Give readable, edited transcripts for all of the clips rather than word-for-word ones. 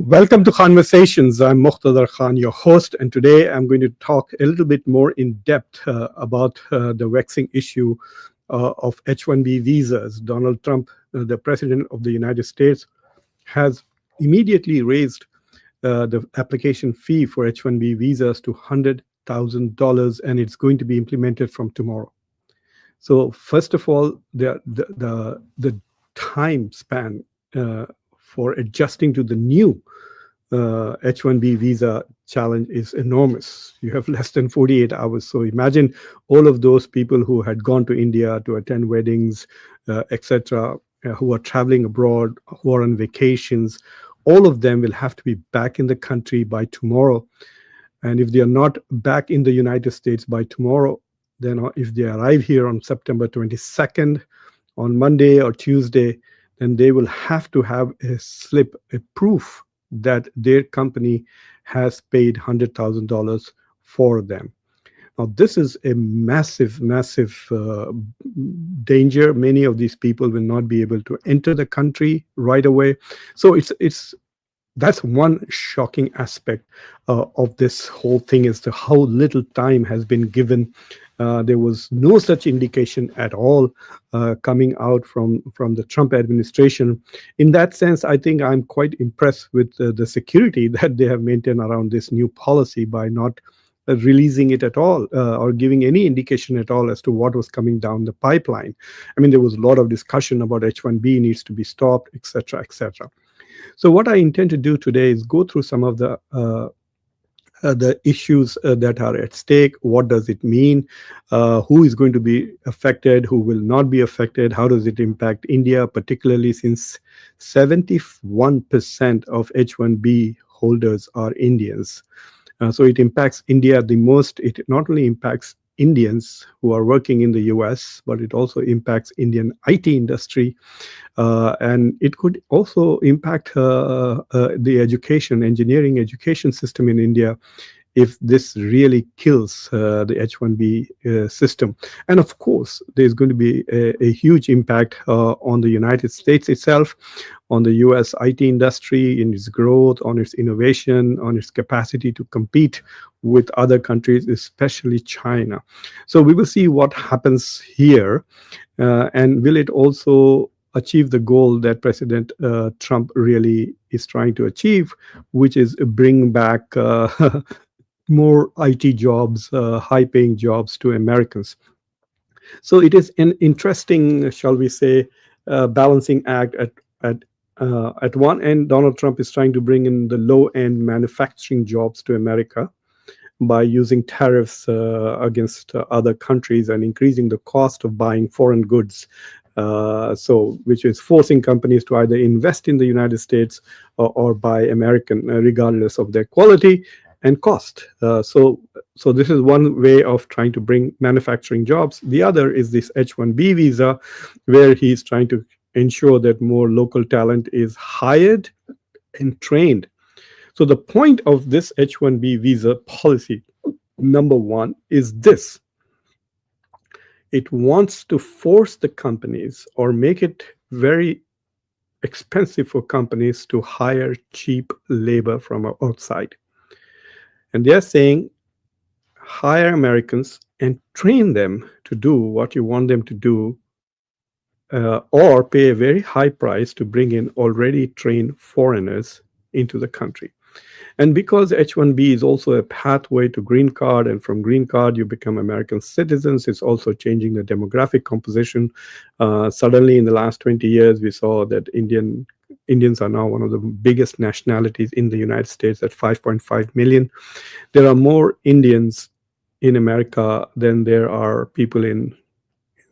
Welcome to Conversations. I'm Muqtadar Khan, your host, and today I'm going to talk a little bit more in depth about the vexing issue of H1-B visas. Donald Trump, the President of the United States, has immediately raised the application fee for H1-B visas to $100,000, and it's going to be implemented from tomorrow. So first of all, the time span for adjusting to the new H1B visa challenge is enormous. You have less than 48 hours. So imagine all of those people who had gone to India to attend weddings, etc., who are traveling abroad, who are on vacations. All of them will have to be back in the country by tomorrow. And if they are not back in the United States by tomorrow, then if they arrive here on September 22nd, on Monday or Tuesday, then they will have to have a slip, a proof that their company has paid $100,000 for them. Now, this is a massive, massive danger. Many of these people will not be able to enter the country right away. So that's one shocking aspect of this whole thing, is to how little time has been given. There was no such indication at all coming out from the Trump administration. In that sense, I think I'm quite impressed with the security that they have maintained around this new policy by not releasing it at all or giving any indication at all as to what was coming down the pipeline. I mean, there was a lot of discussion about H1B needs to be stopped, etc., etc. So what I intend to do today is go through some of the issues that are at stake. What does it mean? Who is going to be affected? Who will not be affected? How does it impact India, particularly since 71% of H1B holders are Indians? So it impacts India the most. It not only impacts Indians who are working in the US, but it also impacts Indian IT industry. And it could also impact the engineering education system in India if this really kills the H1B system. And of course, there's going to be a huge impact on the United States itself, on the US IT industry, in its growth, on its innovation, on its capacity to compete with other countries, especially China. So we will see what happens here, and will it also achieve the goal that President Trump really is trying to achieve, which is bring back more IT jobs, high-paying jobs to Americans. So it is an interesting, shall we say, balancing act. At one end, Donald Trump is trying to bring in the low-end manufacturing jobs to America by using tariffs against other countries and increasing the cost of buying foreign goods. Which is forcing companies to either invest in the United States or buy American, regardless of their quality and cost. So this is one way of trying to bring manufacturing jobs. The other is this H1B visa, where he's trying to ensure that more local talent is hired and trained. So the point of this H1B visa policy, number one, is this. It wants to force the companies or make it very expensive for companies to hire cheap labor from outside. And they're saying, hire Americans and train them to do what you want them to do, or pay a very high price to bring in already trained foreigners into the country. And because H1B is also a pathway to green card, and from green card you become American citizens, it's also changing the demographic composition. Suddenly in the last 20 years, we saw that Indians are now one of the biggest nationalities in the United States at 5.5 million. There are more Indians in America than there are people in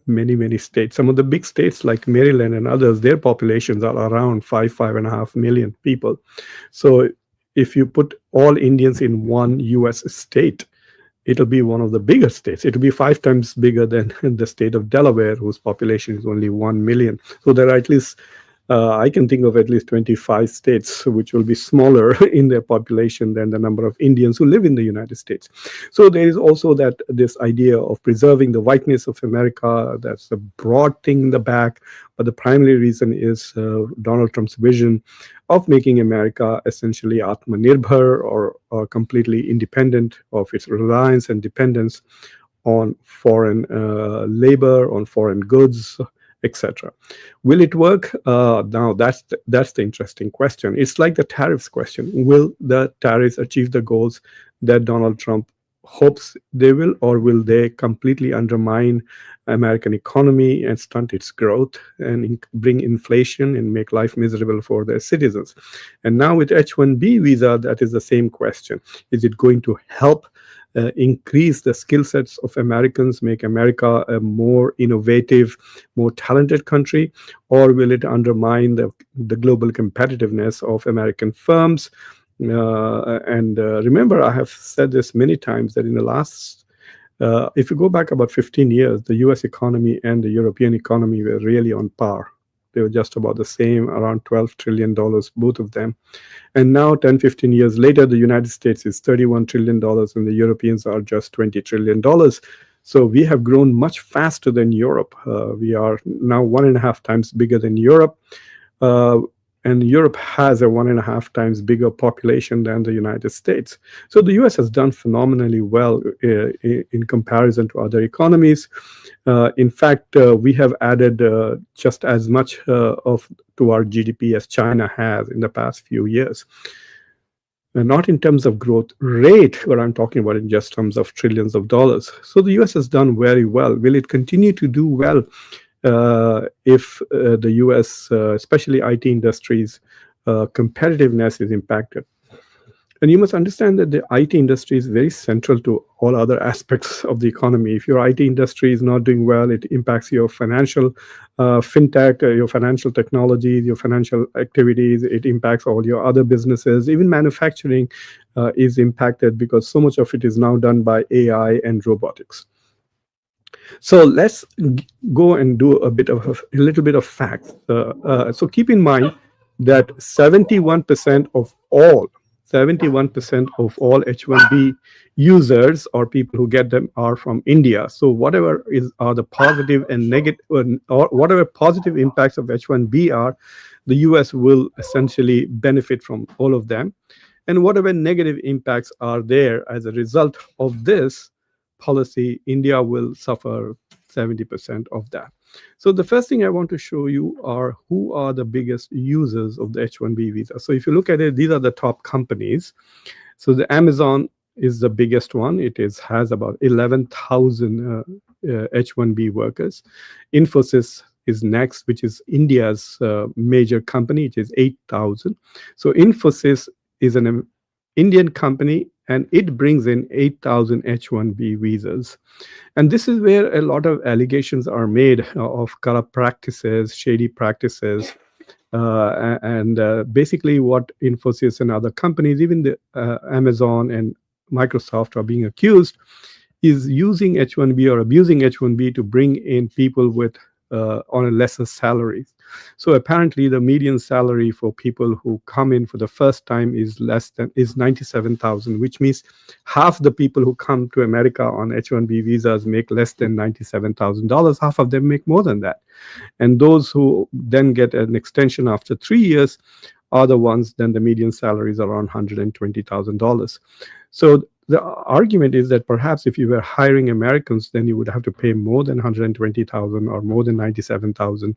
many, many states. Some of the big states like Maryland and others, their populations are around 5.5 million people. So if you put all Indians in one US state, it'll be one of the bigger states. It'll be 5 times bigger than the state of Delaware, whose population is only 1 million. So there are at least I can think of at least 25 states which will be smaller in their population than the number of Indians who live in the United States. So there is also that this idea of preserving the whiteness of America. That's a broad thing in the back, but the primary reason is Donald Trump's vision of making America essentially Atmanirbhar, or completely independent of its reliance and dependence on foreign labor, on foreign goods, etc. Will it work? Now that's the interesting question. It's like the tariffs question. Will the tariffs achieve the goals that Donald Trump hopes they will, or will they completely undermine American economy and stunt its growth and bring inflation and make life miserable for their citizens? And now with H1B visa, that is the same question. Is it going to help increase the skill sets of Americans, make America a more innovative, more talented country, or will it undermine the global competitiveness of American firms? And remember, I have said this many times that in the last, if you go back about 15 years, the US economy and the European economy were really on par. They were just about the same, around $12 trillion, both of them. And now, 10, 15 years later, the United States is $31 trillion and the Europeans are just $20 trillion. So we have grown much faster than Europe. We are now 1.5 times bigger than Europe. And Europe has a 1.5 times bigger population than the United States. So the US has done phenomenally well in comparison to other economies. In fact, we have added just as much to our GDP as China has in the past few years. Not in terms of growth rate, but I'm talking about in just terms of trillions of dollars. So the US has done very well. Will it continue to do well if the US, especially IT industries, competitiveness is impacted? And you must understand that the IT industry is very central to all other aspects of the economy. If your IT industry is not doing well, it impacts your financial fintech, your financial technology, your financial activities. It impacts all your other businesses. Even manufacturing is impacted because so much of it is now done by AI and robotics. So let's go and do a little bit of facts. So keep in mind that 71% of all 71% of all H1B users or people who get them are from India. So whatever are the positive and negative, or whatever positive impacts of H1B are, the US will essentially benefit from all of them. And whatever negative impacts are there as a result of this policy, India will suffer 70% of that. So the first thing I want to show you are who are the biggest users of the H1B visa. So if you look at it, these are the top companies. So the Amazon is the biggest one. It has about 11,000 H1B workers. Infosys is next, which is India's major company. It is 8,000. So Infosys is an Indian company, and it brings in 8,000 H1B visas. And this is where a lot of allegations are made of corrupt practices, shady practices. And basically what Infosys and other companies, even the Amazon and Microsoft, are being accused is using H1B or abusing H1B to bring in people with on a lesser salary. So apparently the median salary for people who come in for the first time is 97,000, which means half the people who come to America on H1B visas make less than $97,000. Half of them make more than that. And those who then get an extension after 3 years are the ones, then the median salary is around $120,000. So the argument is that perhaps if you were hiring Americans, then you would have to pay more than 120,000 or more than 97,000.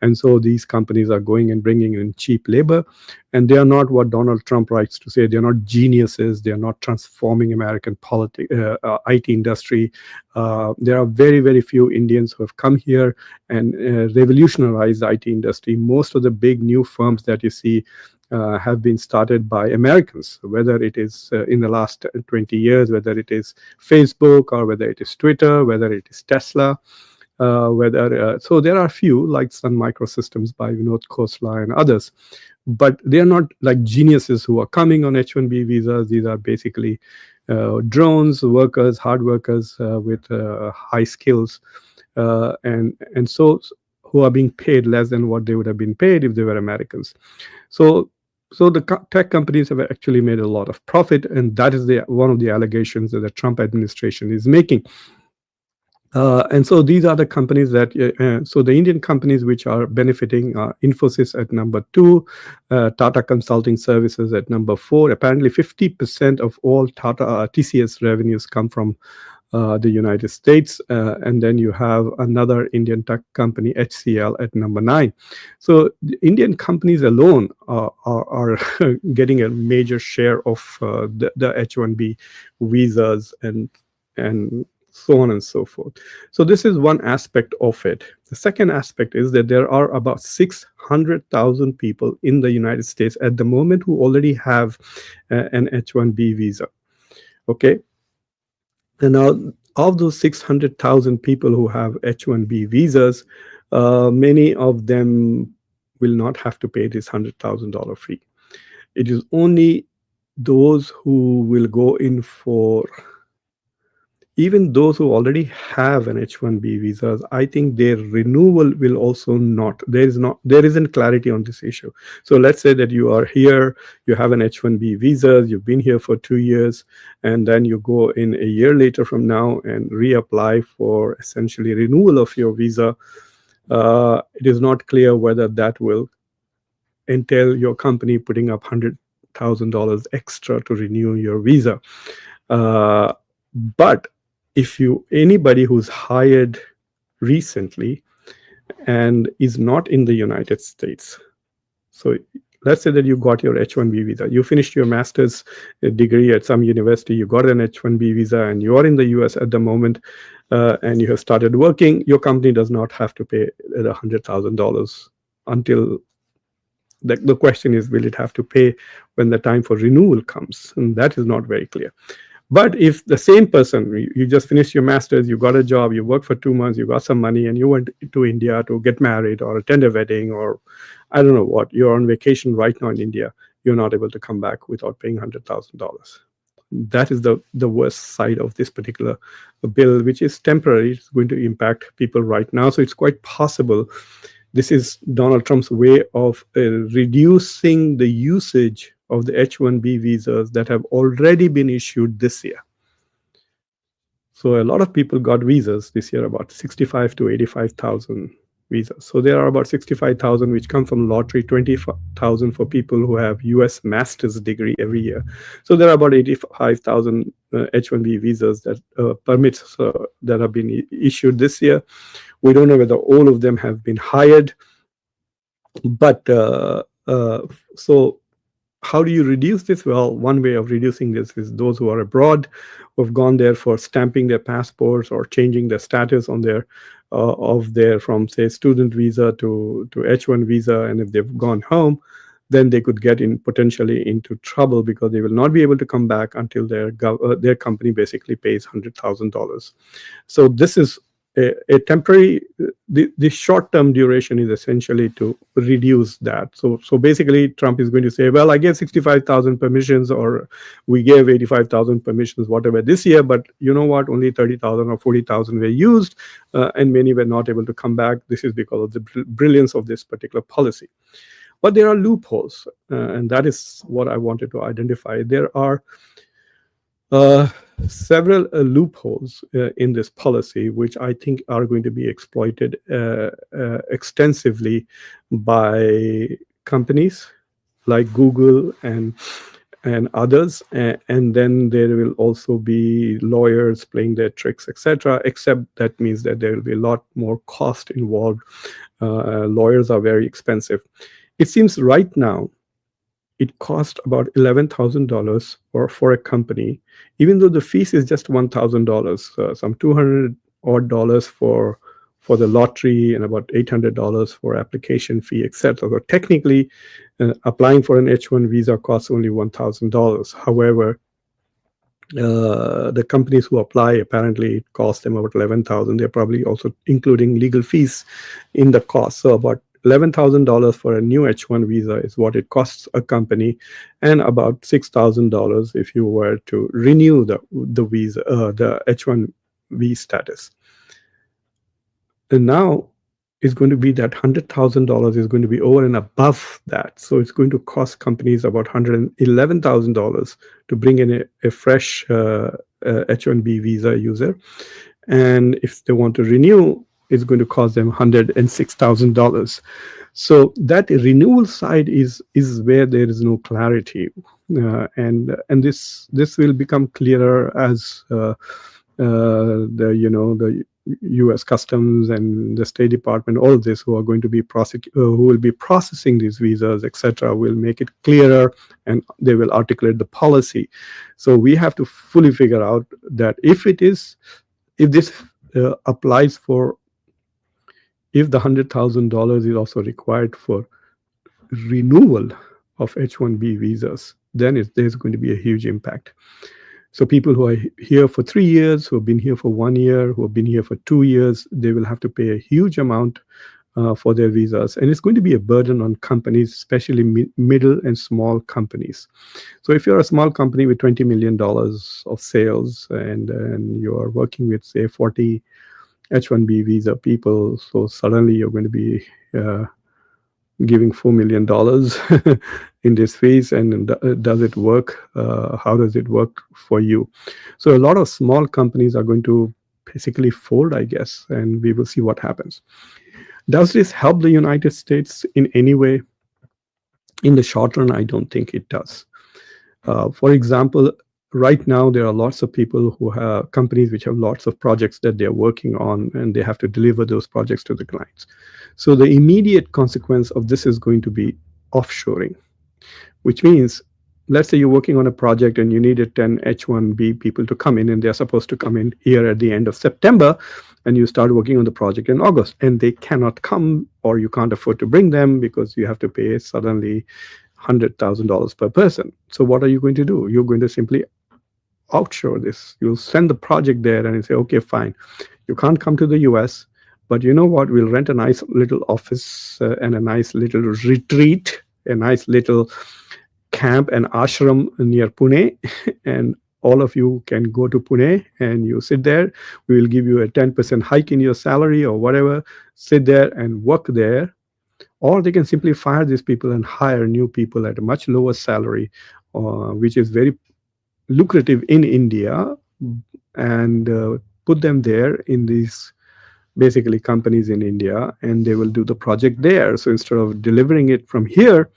And so these companies are going and bringing in cheap labor. And they are not what Donald Trump likes to say. They're not geniuses. They are not transforming American IT industry. There are very, very few Indians who have come here and revolutionized the IT industry. Most of the big new firms that you see have been started by Americans, whether it is in the last 20 years, whether it is Facebook or whether it is Twitter, whether it is Tesla, so there are a few like Sun Microsystems by Vinod Khosla and others, but they are not like geniuses who are coming on H1B visas. These are basically drones workers, hard workers with high skills, and so who are being paid less than what they would have been paid if they were Americans. So, so the tech companies have actually made a lot of profit, and that is one of the allegations that the Trump administration is making. And so these are the companies that, so the Indian companies which are benefiting are Infosys at number 2, Tata Consulting Services at number 4. Apparently 50% of all Tata TCS revenues come from the United States. And then you have another Indian tech company, HCL, at number 9. So the Indian companies alone are getting a major share of the H1B visas and so on and so forth. So this is one aspect of it. The second aspect is that there are about 600,000 people in the United States at the moment who already have an H1B visa. Okay. And now, of those 600,000 people who have H1B visas, many of them will not have to pay this $100,000 fee. It is only those who will go in for, even those who already have an H1B visas, I think their renewal will also not. There isn't clarity on this issue. So let's say that you are here, you have an H1B visa, you've been here for 2 years, and then you go in a year later from now and reapply for essentially renewal of your visa. It is not clear whether that will entail your company putting up $100,000 extra to renew your visa. But if anybody who's hired recently and is not in the United States, so let's say that you got your H1B visa, you finished your master's degree at some university, you got an H1B visa, and you are in the US at the moment, and you have started working, your company does not have to pay the $100,000 until the question is, will it have to pay when the time for renewal comes? And that is not very clear. But if the same person, you just finished your master's, you got a job, you worked for 2 months, you got some money, and you went to India to get married or attend a wedding, or I don't know what, you're on vacation right now in India, you're not able to come back without paying $100,000. That is the worst side of this particular bill, which is temporary. It's going to impact people right now. So it's quite possible this is Donald Trump's way of reducing the usage of the H1B visas that have already been issued this year. So a lot of people got visas this year, about 65 to 85,000 visas. So there are about 65,000 which come from lottery, 20,000 for people who have US master's degree every year. So there are about 85,000 H1B visas, that permits that have been issued this year. We don't know whether all of them have been hired. But so how do you reduce this? Well, one way of reducing this is those who are abroad, who have gone there for stamping their passports or changing the status on their from, say, student visa to H1 visa, and if they've gone home, then they could get potentially into trouble, because they will not be able to come back until their company basically pays $100,000. So this is a temporary, the short-term duration is essentially to reduce that. So basically Trump is going to say, well, I gave 65,000 permissions, or we gave 85,000 permissions, whatever, this year, but you know what, only 30,000 or 40,000 were used, and many were not able to come back. This is because of the brilliance of this particular policy. But there are loopholes, and that is what I wanted to identify. There are several loopholes in this policy, which I think are going to be exploited extensively by companies like Google and others, and then there will also be lawyers playing their tricks, etc. Except that means that there will be a lot more cost involved. Lawyers are very expensive. It seems right now it costs about $11,000 for a company, even though the fees is just $1,000, some $200 odd for the lottery, and about $800 for application fee, etc. So technically, applying for an H1 visa costs only $1,000. However, the companies who apply, apparently it costs them about $11,000. They're probably also including legal fees in the cost. So about $11,000 for a new H1 visa is what it costs a company, and about $6,000 if you were to renew the visa, the H1B status. And now is going to be that $100,000 is going to be over and above that. So it's going to cost companies about $111,000 to bring in a fresh H1B visa user. And if they want to renew, it's going to cost them $106,000. So that renewal side is where there is no clarity, and this will become clearer as the U.S. Customs and the State Department, all of this, who are going to be who will be processing these visas, etc., will make it clearer, and they will articulate the policy. So we have to fully figure out that if this applies for, if the $100,000 is also required for renewal of H1B visas, then there's going to be a huge impact. So people who are here for 3 years, who have been here for 1 year, who have been here for 2 years, they will have to pay a huge amount for their visas. And it's going to be a burden on companies, especially middle and small companies. So if you're a small company with $20 million of sales and you are working with, say, 40 H1B visa people, so suddenly you're going to be giving $4 million in this phase, and does it work? How does it work for you? So a lot of small companies are going to basically fold, I guess, and we will see what happens. Does this help the United States in any way? In the short run, I don't think it does. For example, right now there are lots of people who have companies which have lots of projects that they're working on, and they have to deliver those projects to the clients. So the immediate consequence of this is going to be offshoring, which means, let's say you're working on a project and you needed 10 H1B people to come in, and they're supposed to come in here at the end of September, and you start working on the project in August, and they cannot come, or you can't afford to bring them because you have to pay suddenly $100,000 per person. So what are you going to do? You're going to simply outshore this. You'll send the project there and you say, okay, fine, you can't come to the US, but you know what, we'll rent a nice little office and a nice little retreat, a nice little camp and ashram near Pune, and all of you can go to Pune and you sit there. We will give you a 10% hike in your salary or whatever. Sit there and work there. Or they can simply fire these people and hire new people at a much lower salary, which is very lucrative in India, and put them there in these basically companies in India, and they will do the project there. So instead of delivering it from here,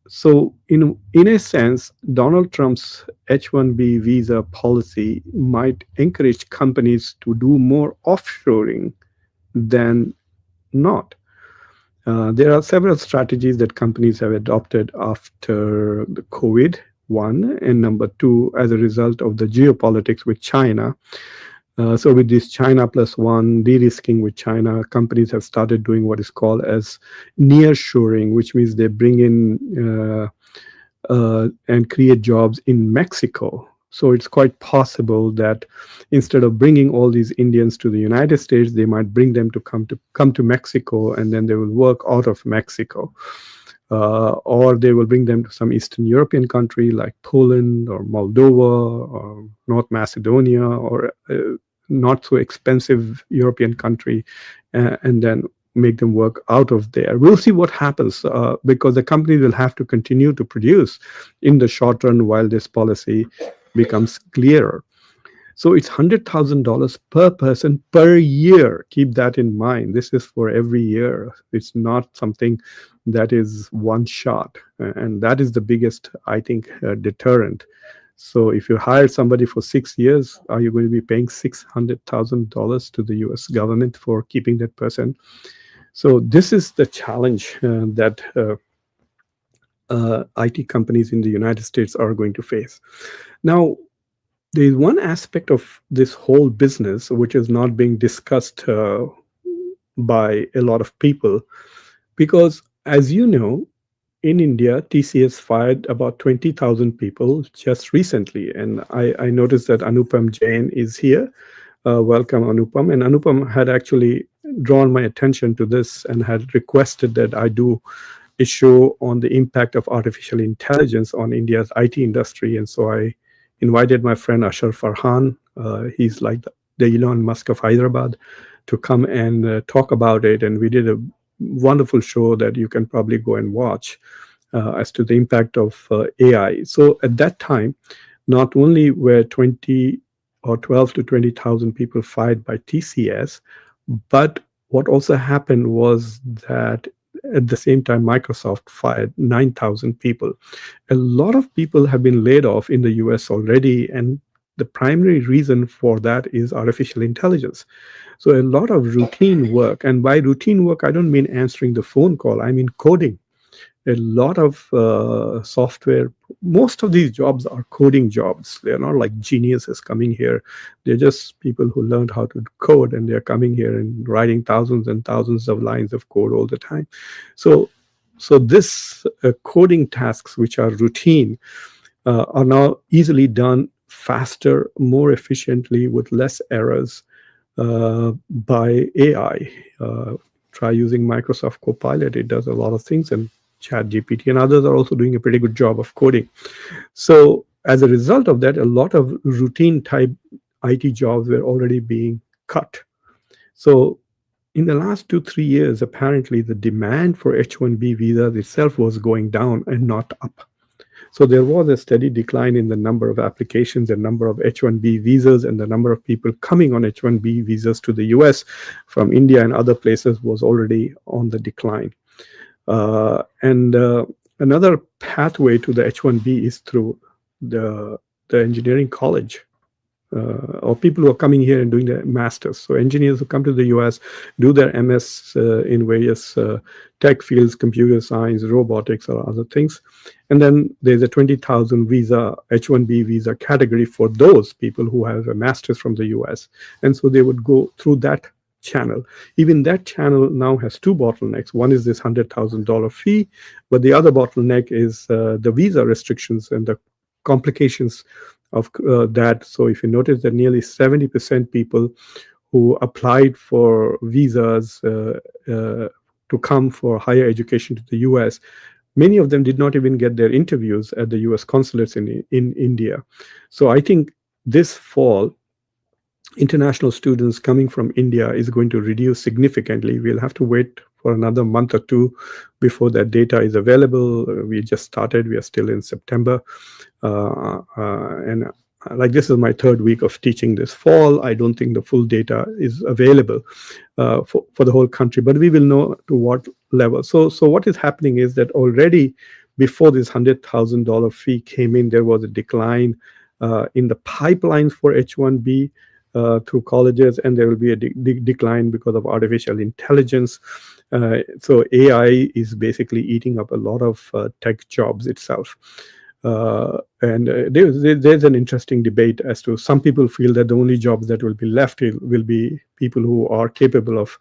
so in a sense, Donald Trump's H1B visa policy might encourage companies to do more offshoring than not. There are several strategies that companies have adopted after the COVID, one, and number two, as a result of the geopolitics with China. So with this China plus one, de-risking with China, companies have started doing what is called as nearshoring, which means they bring in and create jobs in Mexico. So it's quite possible that instead of bringing all these Indians to the United States, they might bring them to come to Mexico, and then they will work out of Mexico. Or they will bring them to some Eastern European country like Poland or Moldova or North Macedonia, or not so expensive European country, and then make them work out of there. We'll see what happens, because the company will have to continue to produce in the short run while this policy becomes clearer. So it's $100,000 per person per year. Keep that in mind. This is for every year. It's not something that is one shot. And that is the biggest, I think, deterrent. So if you hire somebody for 6 years, are you going to be paying $600,000 to the US government for keeping that person? So this is the challenge that IT companies in the United States are going to face. Now, there is one aspect of this whole business which is not being discussed by a lot of people, because, as you know, in India, TCS fired about 20,000 people just recently. And I noticed that Anupam Jain is here. Welcome, Anupam. And Anupam had actually drawn my attention to this and had requested that I do a show on the impact of artificial intelligence on India's IT industry. And so I invited my friend Ashar Farhan. He's like the Elon Musk of Hyderabad, to come and talk about it. And we did a wonderful show that you can probably go and watch as to the impact of AI. So at that time, not only were 20 or 12 to 20,000 people fired by TCS, but what also happened was that at the same time, Microsoft fired 9,000 people. A lot of people have been laid off in the US already, and the primary reason for that is artificial intelligence. So a lot of routine work, and by routine work, I don't mean answering the phone call, I mean coding. A lot of software, most of these jobs are coding jobs. They're not like geniuses coming here. They're just people who learned how to code, and they're coming here and writing thousands and thousands of lines of code all the time. So this coding tasks, which are routine, are now easily done faster, more efficiently, with less errors by AI. Try using Microsoft Copilot. It does a lot of things, and ChatGPT and others are also doing a pretty good job of coding. So as a result of that, a lot of routine type IT jobs were already being cut. So in the last 2-3 years, apparently the demand for H1B visas itself was going down and not up. So there was a steady decline in the number of applications and number of H1B visas, and the number of people coming on H1B visas to the US from India and other places was already on the decline. And another pathway to the H1B is through the engineering college. Or people who are coming here and doing their masters. So engineers who come to the US, do their MS in various tech fields, computer science, robotics, or other things. And then there's a 20,000 visa, H1B visa category for those people who have a master's from the US. And so they would go through that channel. Even that channel now has two bottlenecks. One is this $100,000 fee, but the other bottleneck is the visa restrictions and the complications of that. So if you notice that nearly 70% people who applied for visas to come for higher education to the US, many of them did not even get their interviews at the US consulates in India. So I think this fall, international students coming from India is going to reduce significantly. We'll have to wait for another month or two before that data is available. We just started. We are still in September. And like this is my third week of teaching this fall. I don't think the full data is available for the whole country, but we will know to what level. So what is happening is that already before this $100,000 fee came in, there was a decline in the pipelines for H1B through colleges, and there will be a decline because of artificial intelligence. So AI is basically eating up a lot of tech jobs itself. And there's an interesting debate as to some people feel that the only jobs that will be left will be people who are capable of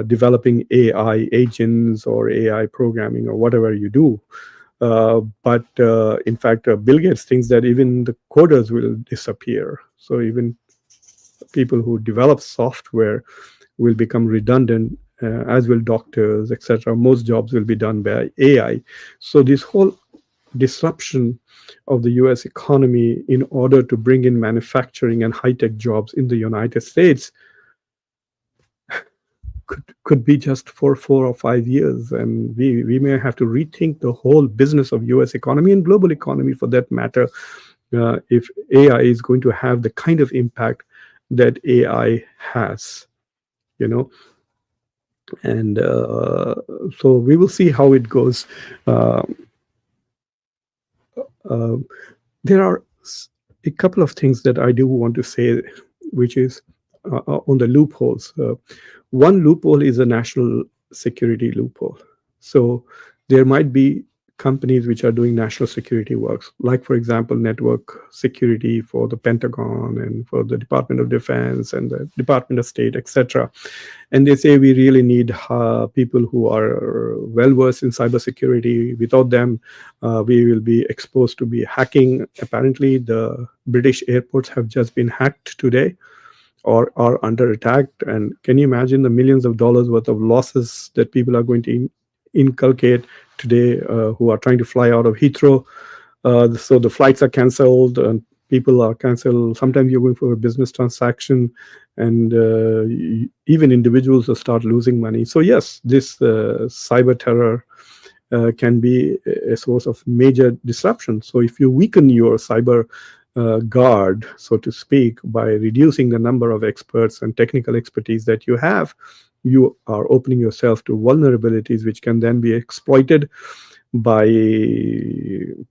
developing AI agents or AI programming or whatever you do. But in fact, Bill Gates thinks that even the coders will disappear. So even people who develop software will become redundant, as will doctors, etc. Most jobs will be done by AI. So this whole disruption of the US economy in order to bring in manufacturing and high-tech jobs in the United States could be just for 4 or 5 years. And we may have to rethink the whole business of US economy and global economy for that matter, if AI is going to have the kind of impact that AI has, and so we will see how it goes. There are a couple of things that I do want to say, which is on the loopholes. One loophole is a national security loophole. So there might be companies which are doing national security works, like, for example, network security for the Pentagon and for the Department of Defense and the Department of State, etc. And they say we really need people who are well-versed in cybersecurity. Without them, we will be exposed to be hacking. Apparently, the British airports have just been hacked today or are under attack. And can you imagine the millions of dollars worth of losses that people are going to inculcate today who are trying to fly out of Heathrow? So the flights are cancelled, and people are canceled. Sometimes you're going for a business transaction, and even individuals will start losing money. So yes, this cyber terror can be a source of major disruption. So if you weaken your cyber guard, so to speak, by reducing the number of experts and technical expertise that you have, you are opening yourself to vulnerabilities which can then be exploited by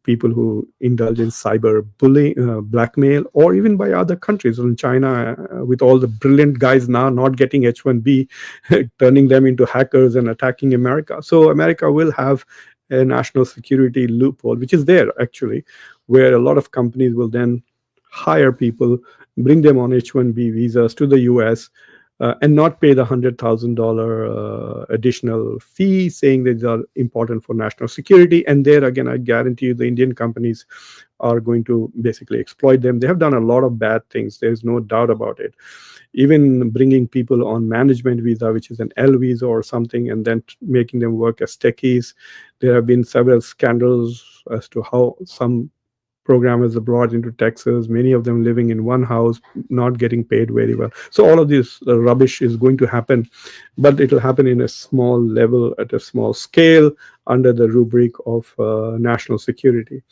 people who indulge in cyber bullying, blackmail, or even by other countries. In China, with all the brilliant guys now not getting H1-B, turning them into hackers and attacking America. So America will have a national security loophole, which is there actually, where a lot of companies will then hire people, bring them on H1-B visas to the US, and not pay the $100,000 additional fee, saying that these are important for national security. And there again, I guarantee you, the Indian companies are going to basically exploit them. They have done a lot of bad things. There's no doubt about it. Even bringing people on management visa, which is an L visa or something, and then making them work as techies. There have been several scandals as to how some programmers are brought into Texas, many of them living in one house, not getting paid very well. So all of this rubbish is going to happen, but it will happen in a small level, at a small scale, under the rubric of national security.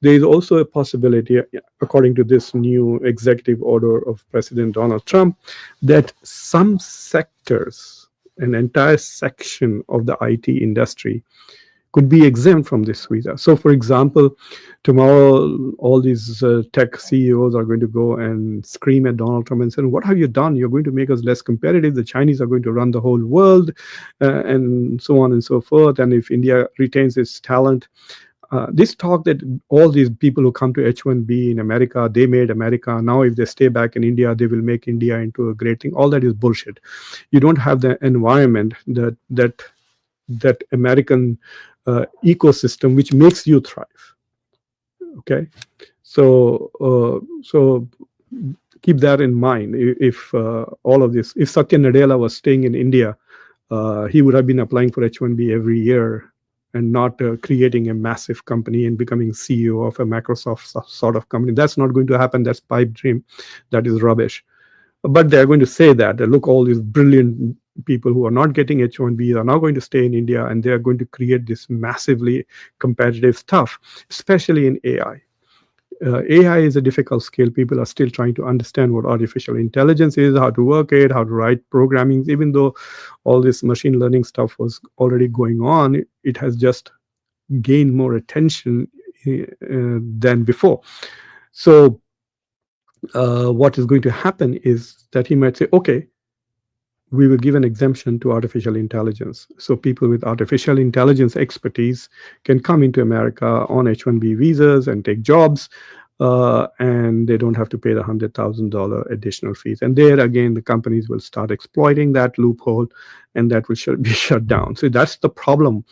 There is also a possibility, according to this new executive order of President Donald Trump, that some sectors, an entire section of the IT industry, could be exempt from this visa. So, for example, tomorrow all these tech CEOs are going to go and scream at Donald Trump and say, "What have you done? You're going to make us less competitive. The Chinese are going to run the whole world," and so on and so forth. And if India retains its talent, this talk that all these people who come to H1B in America, they made America. Now, if they stay back in India, they will make India into a great thing. All that is bullshit. You don't have the environment that American ecosystem which makes you thrive. Okay, so keep that in mind. If all of this, if Satya Nadella was staying in India, he would have been applying for H1B every year and not creating a massive company and becoming CEO of a Microsoft sort of company. That's not going to happen. That's pipe dream. That is rubbish. But they're going to say that, look, all these brilliant people who are not getting H1B are now going to stay in India, and they're going to create this massively competitive stuff, especially in AI. AI is a difficult skill. People are still trying to understand what artificial intelligence is, how to work it, how to write programming. Even though all this machine learning stuff was already going on, it has just gained more attention than before. So what is going to happen is that he might say, okay, we will give an exemption to artificial intelligence. So people with artificial intelligence expertise can come into America on H1B visas and take jobs, and they don't have to pay the $100,000 additional fees. And there again, the companies will start exploiting that loophole, and that will be shut down. So that's the problem,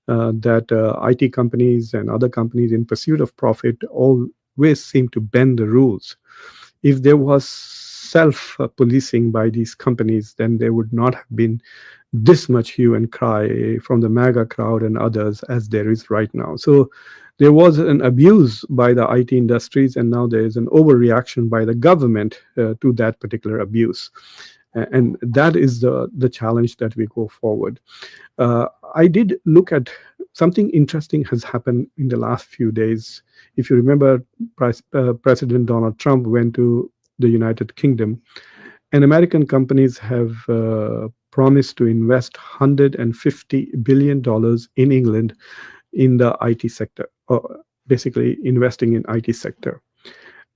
that IT companies and other companies in pursuit of profit always seem to bend the rules. If there was self-policing by these companies, then there would not have been this much hue and cry from the MAGA crowd and others as there is right now. So there was an abuse by the IT industries, and now there is an overreaction by the government to that particular abuse. And that is the challenge that we go forward. I did look at something interesting has happened in the last few days. If you remember, President Donald Trump went to the United Kingdom, and American companies have promised to invest $150 billion in England in the IT sector, or basically investing in IT sector.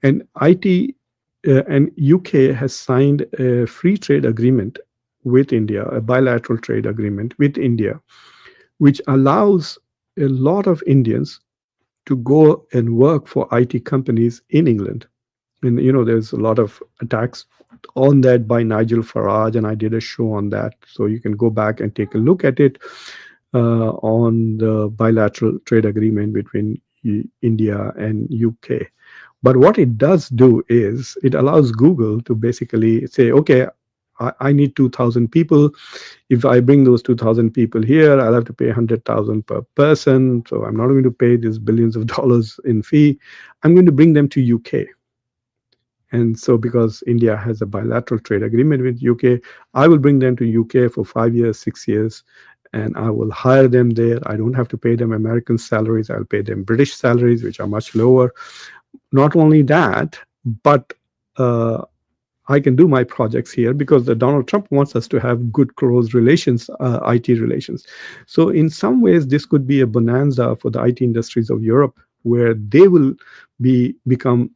And IT and UK has signed a free trade agreement with India, a bilateral trade agreement with India, which allows a lot of Indians to go and work for IT companies in England. And there's a lot of attacks on that by Nigel Farage, and I did a show on that, so you can go back and take a look at it, on the bilateral trade agreement between India and UK. But what it does do is it allows Google to basically say, okay, I need 2,000 people. If I bring those 2,000 people here, I'll have to pay 100,000 per person. So I'm not going to pay these billions of dollars in fee. I'm going to bring them to UK. And so because India has a bilateral trade agreement with UK, I will bring them to UK for 5 years, 6 years, and I will hire them there. I don't have to pay them American salaries. I'll pay them British salaries, which are much lower. Not only that, but uh, I can do my projects here because the Donald Trump wants us to have good close relations, IT relations. So in some ways, this could be a bonanza for the IT industries of Europe, where they will become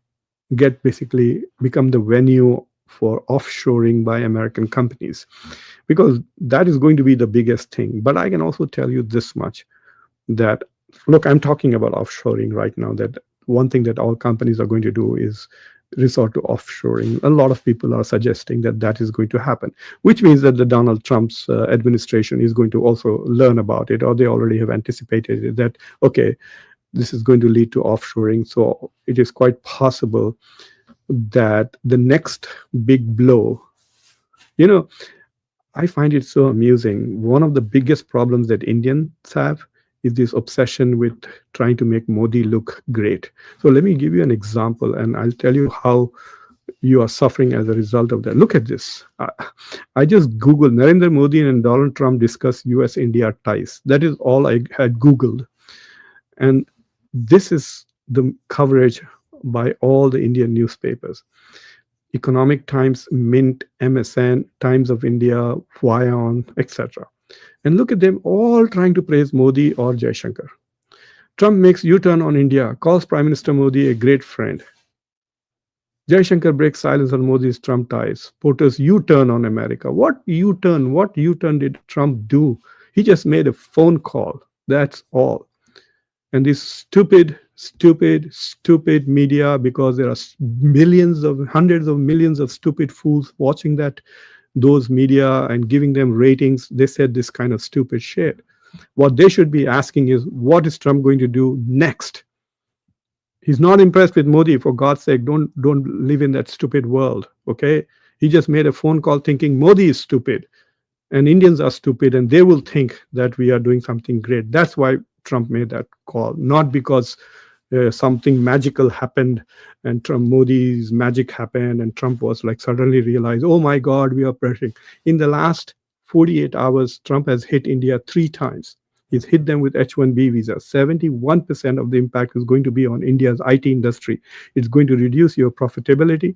get basically become the venue for offshoring by American companies, because that is going to be the biggest thing. But I can also tell you this much, that look, I'm talking about offshoring right now, that one thing that all companies are going to do is resort to offshoring. A lot of people are suggesting that that is going to happen, which means that the Donald Trump's administration is going to also learn about it, or they already have anticipated it, that okay, this is going to lead to offshoring. So it is quite possible that the next big blow, you know, I find it so amusing. One of the biggest problems that Indians have is this obsession with trying to make Modi look great. So let me give you an example, and I'll tell you how you are suffering as a result of that. Look at this. I just Googled Narendra Modi and Donald Trump discuss US India ties. That is all I had Googled. And this is the coverage by all the Indian newspapers: Economic Times, Mint, MSN, Times of India, Vion, etc. And look at them all trying to praise Modi or Jaishankar. Trump makes U-turn on India, calls Prime Minister Modi a great friend. Jaishankar breaks silence on Modi's Trump ties. Porter's U-turn on America. What U-turn? What U-turn did Trump do? He just made a phone call. That's all. And this stupid media, because there are millions of, hundreds of millions of stupid fools watching those media and giving them ratings, they said this kind of stupid shit. What they should be asking is, what is Trump going to do next? He's not impressed with Modi. For God's sake, don't live in that stupid world, okay? He just made a phone call thinking Modi is stupid and Indians are stupid, and they will think that we are doing something great. That's why Trump made that call, not because something magical happened and Modi's magic happened and Trump was like suddenly realized, oh my God, we are pressuring. In the last 48 hours, Trump has hit India 3 times. He's hit them with H1-B visa. 71% of the impact is going to be on India's IT industry. It's going to reduce your profitability.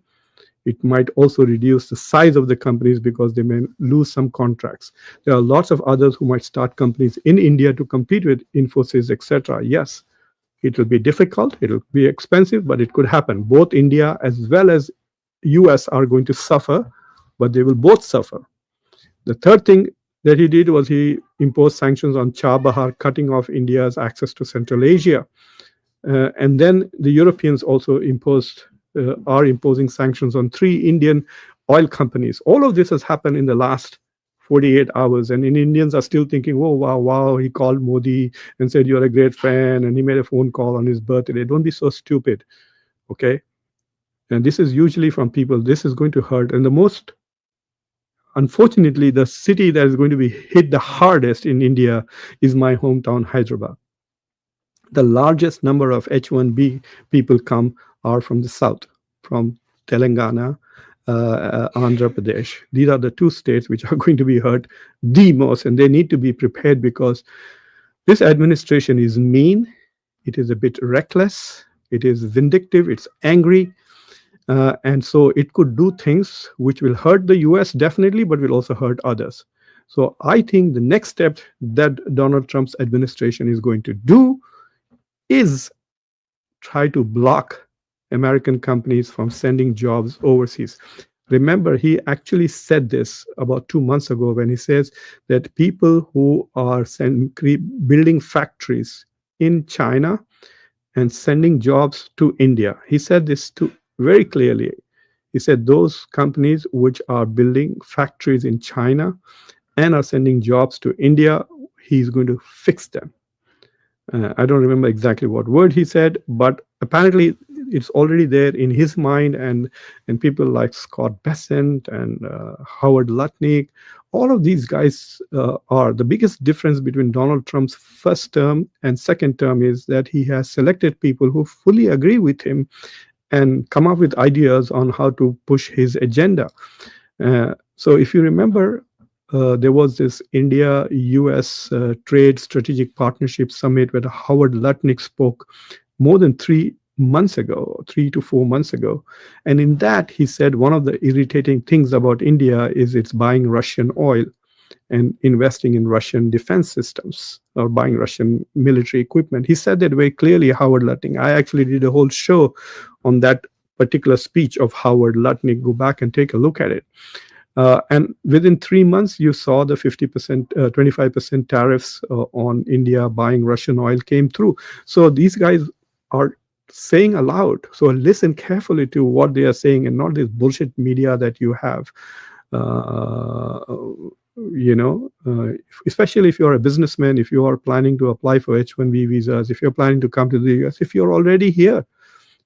It might also reduce the size of the companies because they may lose some contracts. There are lots of others who might start companies in India to compete with Infosys, etc. Yes, it will be difficult, it will be expensive, but it could happen. Both India as well as US are going to suffer, but they will both suffer. The third thing that he did was he imposed sanctions on Chabahar, cutting off India's access to Central Asia. And then the Europeans also are imposing sanctions on 3 Indian oil companies. All of this has happened in the last 48 hours, and Indians are still thinking, oh, wow, he called Modi and said, you're a great friend, and he made a phone call on his birthday. Don't be so stupid, okay? And this is usually from people, this is going to hurt. And the most, unfortunately, the city that is going to be hit the hardest in India is my hometown, Hyderabad. The largest number of H1-B people come are from the south, from Telangana, Andhra Pradesh. These are the 2 states which are going to be hurt the most, and they need to be prepared because this administration is mean, it is a bit reckless, it is vindictive, it's angry, and so it could do things which will hurt the US definitely, but will also hurt others. So I think the next step that Donald Trump's administration is going to do is try to block American companies from sending jobs overseas. Remember, he actually said this about 2 months ago when he says that people who are building factories in China and sending jobs to India, he said this very clearly. He said those companies which are building factories in China and are sending jobs to India, he's going to fix them. I don't remember exactly what word he said, but apparently it's already there in his mind, and people like Scott Bessent and Howard Lutnick, all of these guys are. The biggest difference between Donald Trump's first term and second term is that he has selected people who fully agree with him and come up with ideas on how to push his agenda. So if you remember, there was this India US Trade Strategic Partnership Summit where Howard Lutnick spoke more than 3 months ago, 3 to 4 months ago. And in that, he said one of the irritating things about India is it's buying Russian oil and investing in Russian defense systems or buying Russian military equipment. He said that very clearly, Howard Lutnick. I actually did a whole show on that particular speech of Howard Lutnick. Go back and take a look at it. And within 3 months, you saw the 50%, 25% tariffs on India buying Russian oil came through. So these guys are saying aloud. So listen carefully to what they are saying and not this bullshit media that you have. Uh, Especially if you're a businessman, if you are planning to apply for H1-B visas, if you're planning to come to the US, if you're already here,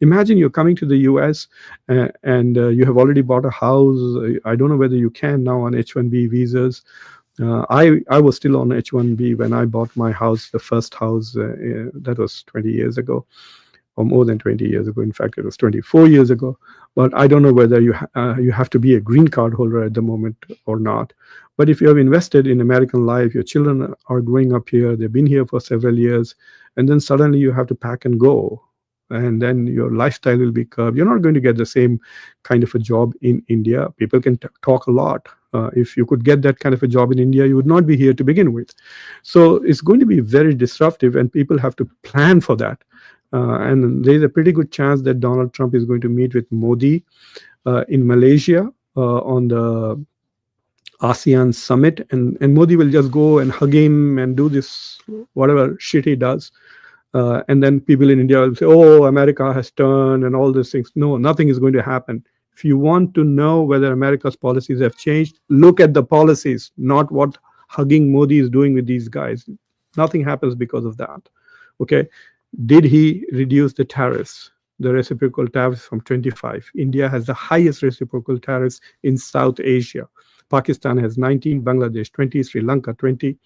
imagine you're coming to the US and you have already bought a house. I don't know whether you can now on H1B visas. I was still on H1B when I bought my house, the first house. That was 20 years ago, or more than 20 years ago. In fact, it was 24 years ago. But I don't know whether you have to be a green card holder at the moment or not. But if you have invested in American life, your children are growing up here, they've been here for several years, and then suddenly you have to pack and go. And then your lifestyle will be curbed. You're not going to get the same kind of a job in India. People can talk a lot. If you could get that kind of a job in India, you would not be here to begin with. So it's going to be very disruptive, and people have to plan for that. And there's a pretty good chance that Donald Trump is going to meet with Modi in Malaysia on the ASEAN summit, and Modi will just go and hug him and do this whatever shit he does. And then people in India will say, oh, America has turned and all these things. No, nothing is going to happen. If you want to know whether America's policies have changed, look at the policies, not what hugging Modi is doing with these guys. Nothing happens because of that. Okay. Did he reduce the tariffs, the reciprocal tariffs from 25? India has the highest reciprocal tariffs in South Asia. Pakistan has 19, Bangladesh 20, Sri Lanka 20,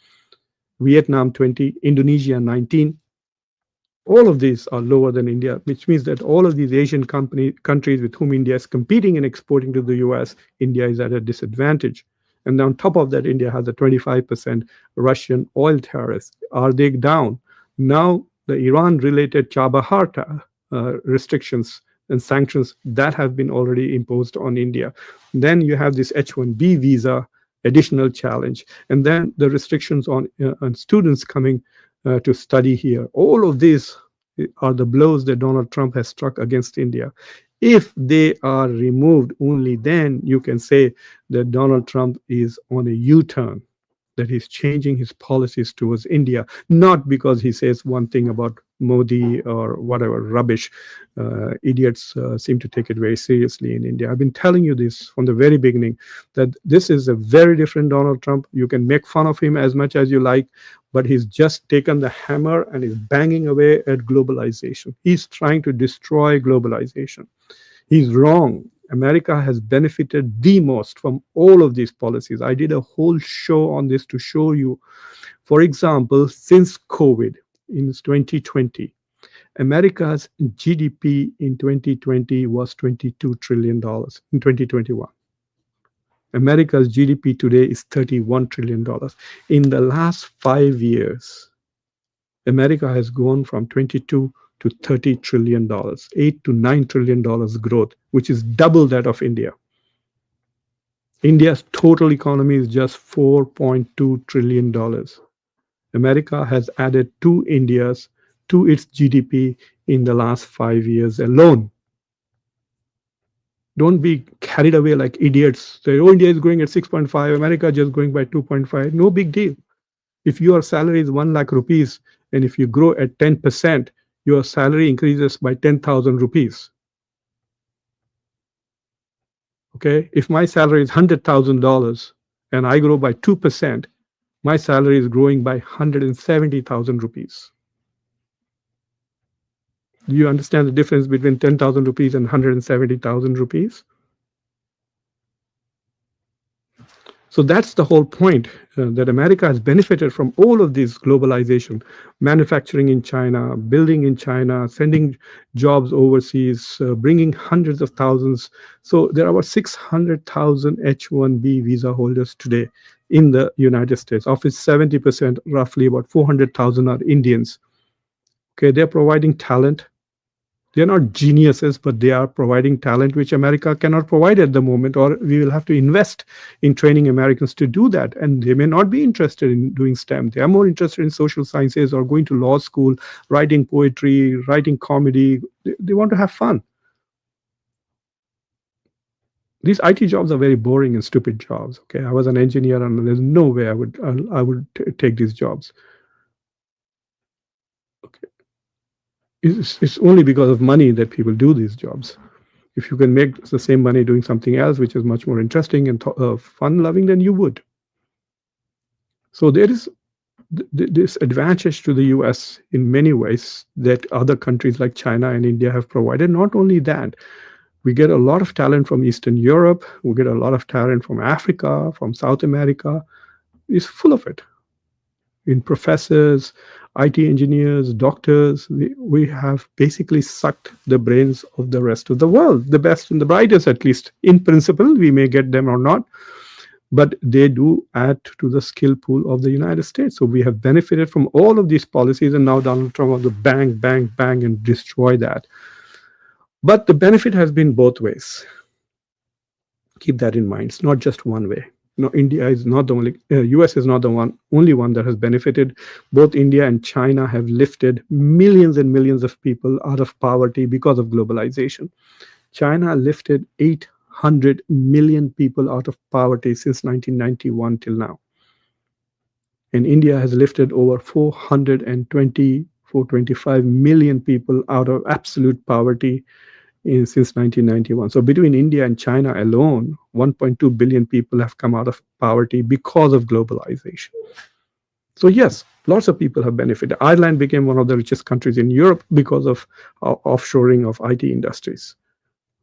Vietnam 20, Indonesia 19. All of these are lower than India, which means that all of these Asian countries with whom India is competing and exporting to the US, India is at a disadvantage. And on top of that, India has a 25% Russian oil tariffs. Are they down? Now, the Iran-related Chabahar restrictions and sanctions that have been already imposed on India. Then you have this H1B visa additional challenge, and then the restrictions on students coming to study here. All of these are the blows that Donald Trump has struck against India. If they are removed, only then you can say that Donald Trump is on a U-turn, that he's changing his policies towards India, not because he says one thing about Modi or whatever rubbish. Idiots seem to take it very seriously in India. I've been telling you this from the very beginning, that this is a very different Donald Trump. You can make fun of him as much as you like, but he's just taken the hammer and is banging away at globalization. He's trying to destroy globalization. He's wrong. America has benefited the most from all of these policies. I did a whole show on this to show you, for example, since COVID in 2020, America's GDP in 2020 was $22 trillion in 2021. America's GDP today is $31 trillion. In the last 5 years, America has gone from 22 to $30 trillion, $8 to $9 trillion growth, which is double that of India. India's total economy is just $4.2 trillion. America has added to its GDP in the last 5 years alone. Don't be carried away like idiots. Say, oh, India is growing at 6.5, America just growing by 2.5. No big deal. If your salary is 1 lakh rupees, and if you grow at 10%, your salary increases by 10,000 rupees. Okay, if my salary is $100,000 and I grow by 2%, my salary is growing by 170,000 rupees. Do you understand the difference between 10,000 rupees and 170,000 rupees? So that's the whole point, that America has benefited from all of this globalization, manufacturing in China, building in China, sending jobs overseas, bringing hundreds of thousands. So there are about 600,000 H1B visa holders today in the United States. Of which 70%, roughly about 400,000, are Indians. Okay, they're providing talent. They're not geniuses, but they are providing talent which America cannot provide at the moment, or we will have to invest in training Americans to do that. And they may not be interested in doing STEM. They are more interested in social sciences or going to law school, writing poetry, writing comedy. They want to have fun. These IT jobs are very boring and stupid jobs. Okay, I was an engineer, and there's no way I would take these jobs. Okay, it's only because of money that people do these jobs. If you can make the same money doing something else which is much more interesting and fun loving, then you would. So there is this advantage to the US in many ways that other countries like China and India have provided. Not only that, we get a lot of talent from Eastern Europe, we get a lot of talent from Africa, from South America. It's full of it. In professors, IT engineers, doctors, we have basically sucked the brains of the rest of the world, the best and the brightest, at least in principle. We may get them or not, but they do add to the skill pool of the United States. So we have benefited from all of these policies, and now Donald Trump wants to bang, bang, bang, and destroy that. But the benefit has been both ways. Keep that in mind. It's not just one way. No, India is not the only, US is not the only one that has benefited. Both India and China have lifted millions and millions of people out of poverty because of globalization. China lifted 800 million people out of poverty since 1991 till now. And India has lifted over 420, 425 million people out of absolute poverty since 1991. So between India and China alone, 1.2 billion people have come out of poverty because of globalization. So yes, lots of people have benefited. Ireland became one of the richest countries in Europe because of offshoring of IT industries.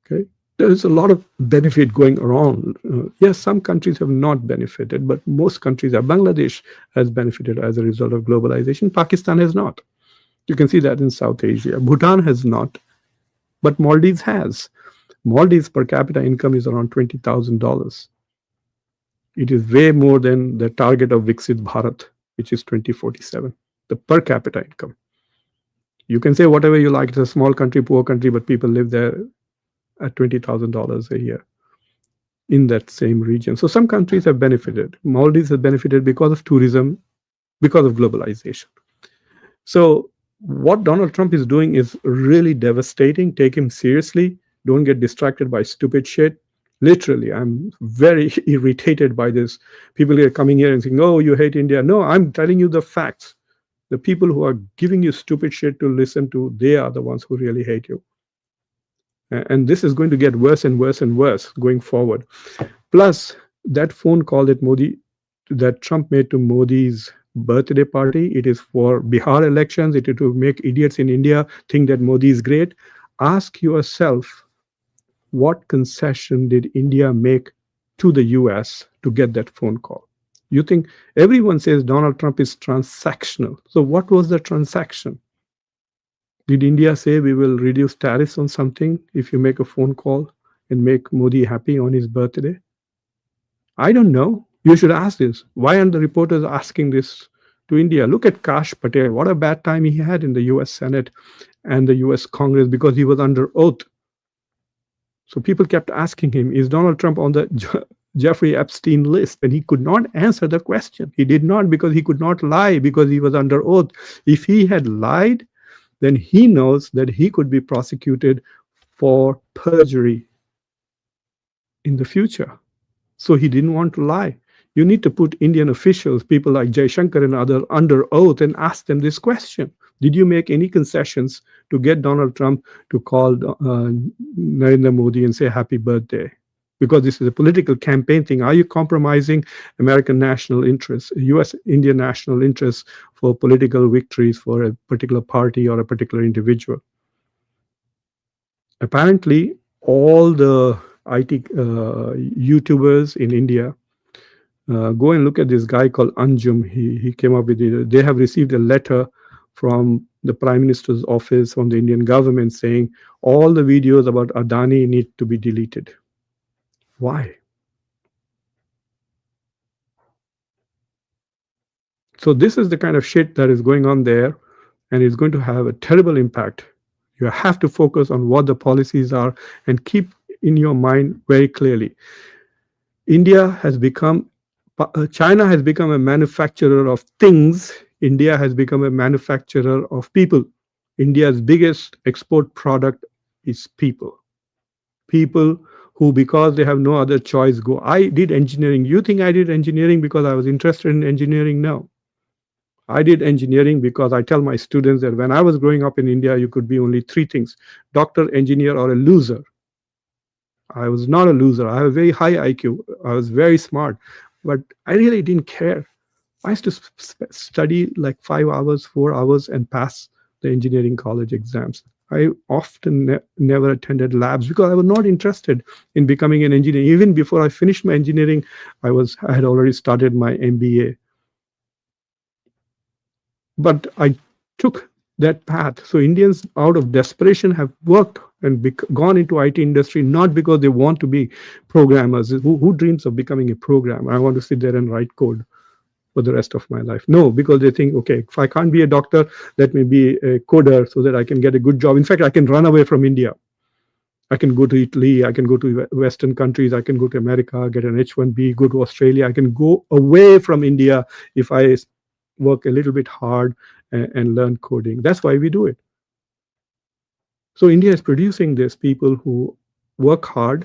Okay, there is a lot of benefit going around. Yes, some countries have not benefited, but most countries have. Bangladesh has benefited as a result of globalization. Pakistan has not. You can see that in South Asia. Bhutan has not. But Maldives has. Maldives per capita income is around $20,000. It is way more than the target of Viksit Bharat, which is 2047, the per capita income. You can say whatever you like, it's a small country, poor country, but people live there at $20,000 a year in that same region. So some countries have benefited. Maldives have benefited because of tourism, because of globalization. So what Donald Trump is doing is really devastating. Take him seriously. Don't get distracted by stupid shit. Literally, I'm very irritated by this. People are coming here and saying, "Oh, you hate India." No, I'm telling you the facts. The people who are giving you stupid shit to listen to, they are the ones who really hate you. And this is going to get worse and worse and worse going forward. Plus, that phone call that Trump made to Modi's birthday party, it is for Bihar elections. It is to make idiots in India think that Modi is great. Ask yourself, what concession did India make to the US to get that phone call? You think everyone says Donald Trump is transactional. So what was the transaction? Did India say we will reduce tariffs on something if you make a phone call and make Modi happy on his birthday? I don't know. You should ask this. Why aren't the reporters asking this to India? Look at Kash Patel. What a bad time he had in the US Senate and the US Congress because he was under oath. So people kept asking him, is Donald Trump on the Jeffrey Epstein list? And he could not answer the question. He did not, because he could not lie because he was under oath. If he had lied, then he knows that he could be prosecuted for perjury in the future. So he didn't want to lie. You need to put Indian officials, people like Jay Shankar and others, under oath and ask them this question. Did you make any concessions to get Donald Trump to call Narendra Modi and say happy birthday? Because this is a political campaign thing. Are you compromising American national interests, US Indian national interests for political victories for a particular party or a particular individual? Apparently, all the IT YouTubers in India, Go and look at this guy called Anjum. He came up with it. They have received a letter from the Prime Minister's office, from the Indian government, saying all the videos about Adani need to be deleted. Why? So this is the kind of shit that is going on there, and it's going to have a terrible impact. You have to focus on what the policies are and keep in your mind very clearly. India has become, China has become a manufacturer of things. India has become a manufacturer of people. India's biggest export product is people. People who, because they have no other choice, go. I did engineering. You think I did engineering because I was interested in engineering? No. I did engineering because I tell my students that when I was growing up in India, you could be only three things: doctor, engineer, or a loser. I was not a loser. I have a very high IQ. I was very smart, but I really didn't care. I used to study like 5 hours, 4 hours, and pass the engineering college exams. I often never attended labs because I was not interested in becoming an engineer. Even before I finished my engineering, I had already started my MBA. But I took that path. So Indians, out of desperation, have worked and gone into IT industry not because they want to be programmers. Who dreams of becoming a programmer? I want to sit there and write code for the rest of my life. No, because they think, okay, if I can't be a doctor, let me be a coder so that I can get a good job. In fact, I can run away from India. I can go to Italy, I can go to Western countries, I can go to America, get an H1-B, go to Australia. I can go away from India if I work a little bit hard and learn coding. That's why we do it. So India is producing these people who work hard,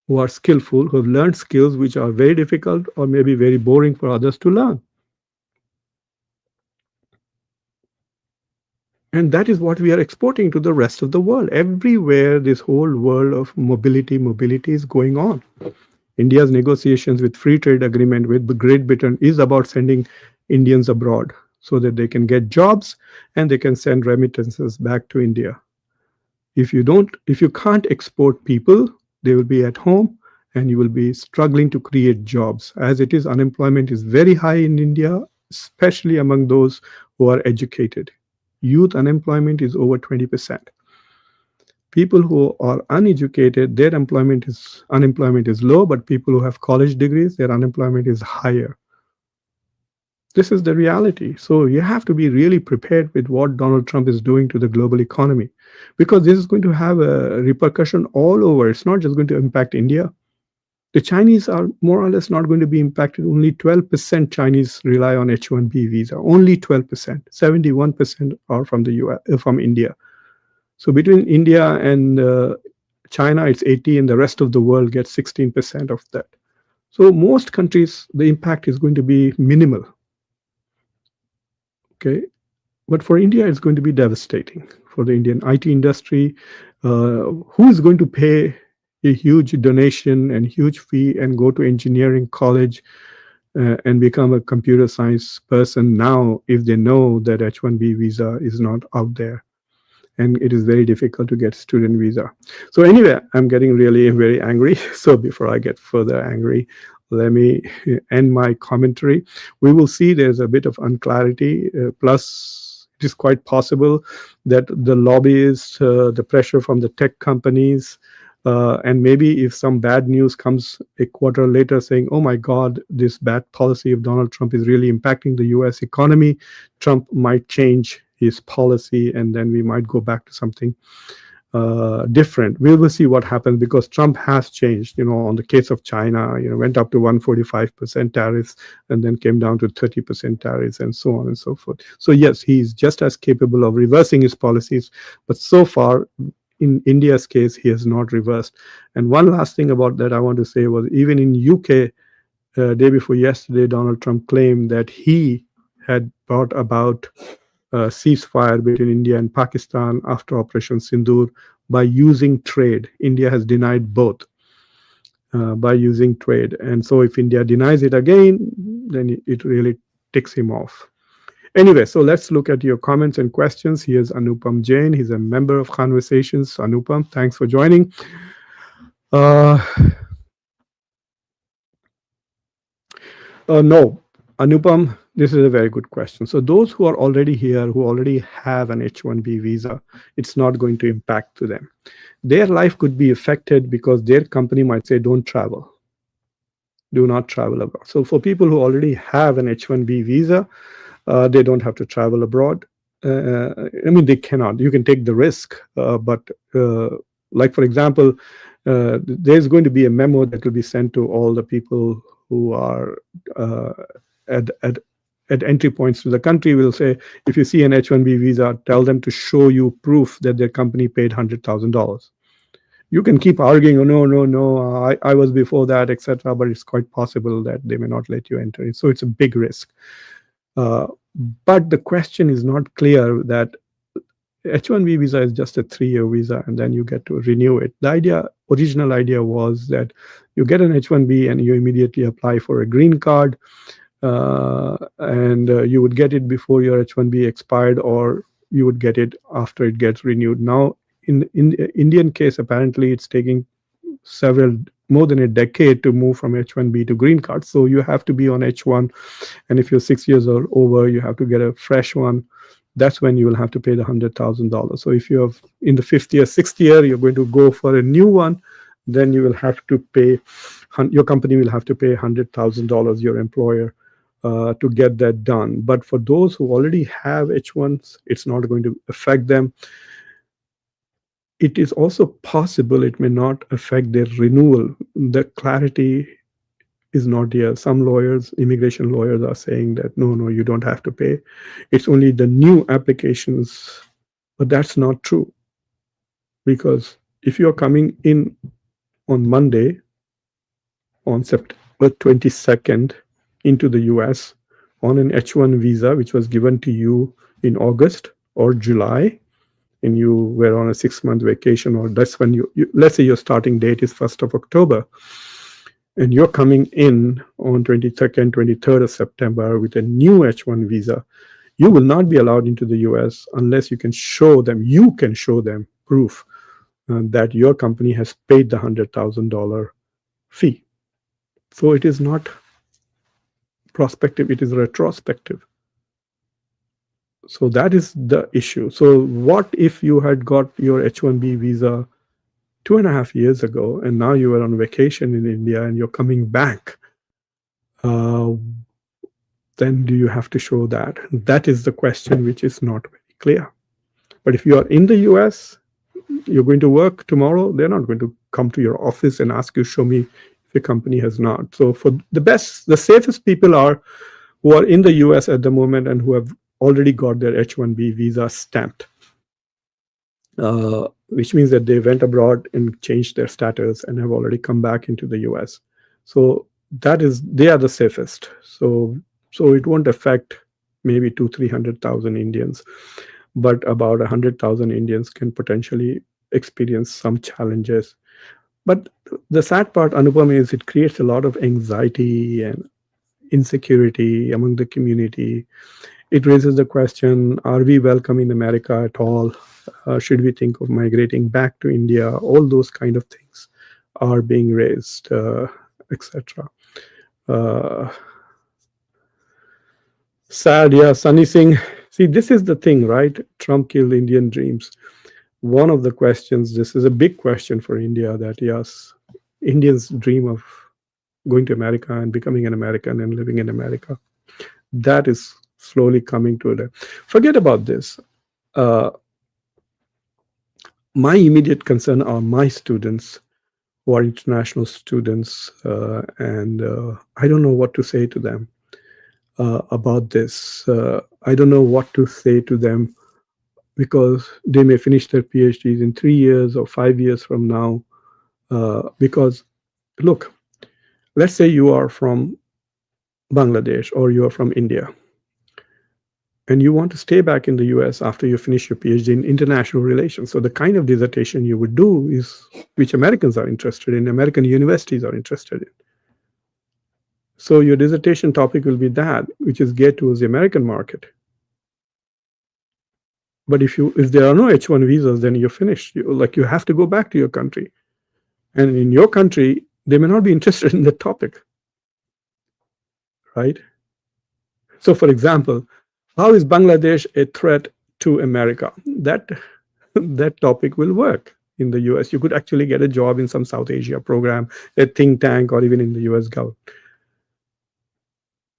who are skillful, who have learned skills which are very difficult or maybe very boring for others to learn. And that is what we are exporting to the rest of the world. Everywhere, this whole world of mobility is going on. India's negotiations with free trade agreement with Great Britain is about sending Indians abroad so that they can get jobs and they can send remittances back to India. If you can't export people, they will be at home and you will be struggling to create jobs. As it is, unemployment is very high in India, especially among those who are educated. Youth unemployment is over 20%. People who are uneducated, their unemployment is low, but people who have college degrees, their unemployment is higher. This is the reality. So you have to be really prepared with what Donald Trump is doing to the global economy, because this is going to have a repercussion all over. It's not just going to impact India. The Chinese are more or less not going to be impacted. Only 12% Chinese rely on H1-B visa. Only 12%. 71% are from the US, from India. So between India and China, it's 80, and the rest of the world gets 16% of that. So most countries, the impact is going to be minimal. Okay, but for India, it's going to be devastating. For the Indian IT industry, who is going to pay a huge donation and huge fee and go to engineering college and become a computer science person now if they know that H1B visa is not out there? And it is very difficult to get student visa. So anyway, I'm getting really very angry. So before I get further angry, let me end my commentary. We will see there's a bit of unclarity. Plus, it is quite possible that the lobbyists, the pressure from the tech companies, and maybe if some bad news comes a quarter later saying, oh my God, this bad policy of Donald Trump is really impacting the US economy, Trump might change his policy and then we might go back to something different. We will see what happens, because Trump has changed. On the case of China, went up to 145% tariffs and then came down to 30% tariffs and so on and so forth. So yes, he's just as capable of reversing his policies, but so far in India's case, he has not reversed. And one last thing about that I want to say was, even in UK, day before yesterday, Donald Trump claimed that he had brought about a ceasefire between India and Pakistan after Operation Sindoor by using trade. India has denied both by using trade. And so if India denies it again, then it really ticks him off. Anyway, so let's look at your comments and questions. Here's Anupam Jain. He's a member of Conversations. Anupam, thanks for joining. No, Anupam, this is a very good question. So those who are already here, who already have an H1B visa, it's not going to impact to them. Their life could be affected because their company might say, don't travel, do not travel abroad. So for people who already have an H1B visa, they don't have to travel abroad. I mean, they cannot. You can take the risk, but like for example, there's going to be a memo that will be sent to all the people who are uh, at, at at entry points to the country. Will say, if you see an H1B visa, tell them to show you proof that their company paid $100,000. You can keep arguing, oh, no, no, no, I was before that, etc. But it's quite possible that they may not let you enter. So it's a big risk. Uh, but the question is not clear that H1B visa is just a 3-year visa and then you get to renew it. Original idea was that you get an H1B and you immediately apply for a green card, and you would get it before your H1B expired, or you would get it after it gets renewed. Now, in the Indian case, apparently it's taking more than a decade to move from H1B to green card. So you have to be on H1, and if you're 6 years or over, you have to get a fresh one. That's when you will have to pay the $100,000. So if you have in the 5th year, 6th year, you're going to go for a new one, then you will have to pay. Your company will have to pay $100,000. Your employer. To get that done. But for those who already have H1s, it's not going to affect them. It is also possible it may not affect their renewal. The clarity is not here. Some lawyers, immigration lawyers, are saying that no, you don't have to pay. It's only the new applications. But that's not true. Because if you're coming in on Monday, on September 22nd, into the US on an H1 visa, which was given to you in August or July, and you were on a 6-month vacation, or that's when let's say your starting date is 1st of October, and you're coming in on 22nd, 23rd of September with a new H1 visa, you will not be allowed into the US unless you can show them proof that your company has paid the $100,000 fee. So it is not prospective, it is retrospective. So that is the issue. So what if you had got your H1B visa 2.5 years ago, and now you are on vacation in India and you're coming back? Then do you have to show that? That is the question which is not very clear. But if you are in the US, you're going to work tomorrow, they're not going to come to your office and ask you, show me if your company has not. So for the safest people are who are in the US at the moment and who have already got their H1B visa stamped, which means that they went abroad and changed their status and have already come back into the US. So they are the safest. So it won't affect maybe 200,000-300,000 Indians, but about 100,000 Indians can potentially experience some challenges. But the sad part, Anupam, is it creates a lot of anxiety and insecurity among the community. It raises the question, are we welcome in America at all? Should we think of migrating back to India? All those kind of things are being raised, etc. Sad, yeah, Sunny Singh. See, this is the thing, right? Trump killed Indian dreams. One of the questions, this is a big question for India, that yes, Indians dream of going to America and becoming an American and living in America. That is slowly coming to it. Forget about this. My immediate concern are my students who are international students, and I don't know what to say to them about this. I don't know what to say to them, because they may finish their PhDs in 3 years or 5 years from now. Because, look, let's say you are from Bangladesh or you are from India, and you want to stay back in the US after you finish your PhD in international relations. So the kind of dissertation you would do is which Americans are interested in, American universities are interested in. So your dissertation topic will be that, which is geared towards the American market. But if there are no H1 visas, then you're finished. You have to go back to your country. And in your country, they may not be interested in the topic. right? So, for example, how is Bangladesh a threat to America? That topic will work in the US. You could actually get a job in some South Asia program, a think tank, or even in the US government.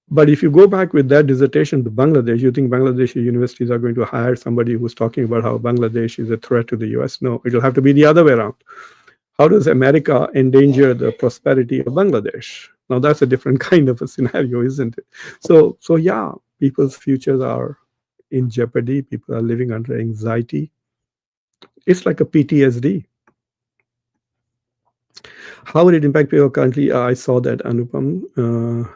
But if you go back with that dissertation to Bangladesh, you think Bangladeshi universities are going to hire somebody who's talking about how Bangladesh is a threat to the US? No, it'll have to be the other way around. How does America endanger the prosperity of Bangladesh? Now that's a different kind of a scenario, isn't it? So yeah, people's futures are in jeopardy. People are living under anxiety. It's like a PTSD. How will it impact people currently? I saw that, Anupam.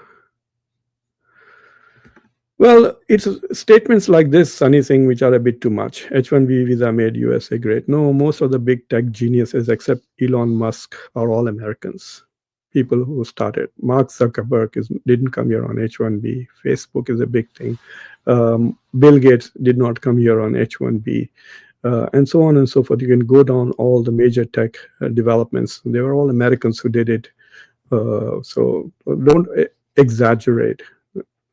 Well, it's statements like this, Sunny Singh, which are a bit too much. H1-B visa made USA great. No, most of the big tech geniuses, except Elon Musk, are all Americans. People who started. Mark Zuckerberg didn't come here on H1-B. Facebook is a big thing. Bill Gates did not come here on H1-B. And so on and so forth. You can go down all the major tech developments. They were all Americans who did it. So don't exaggerate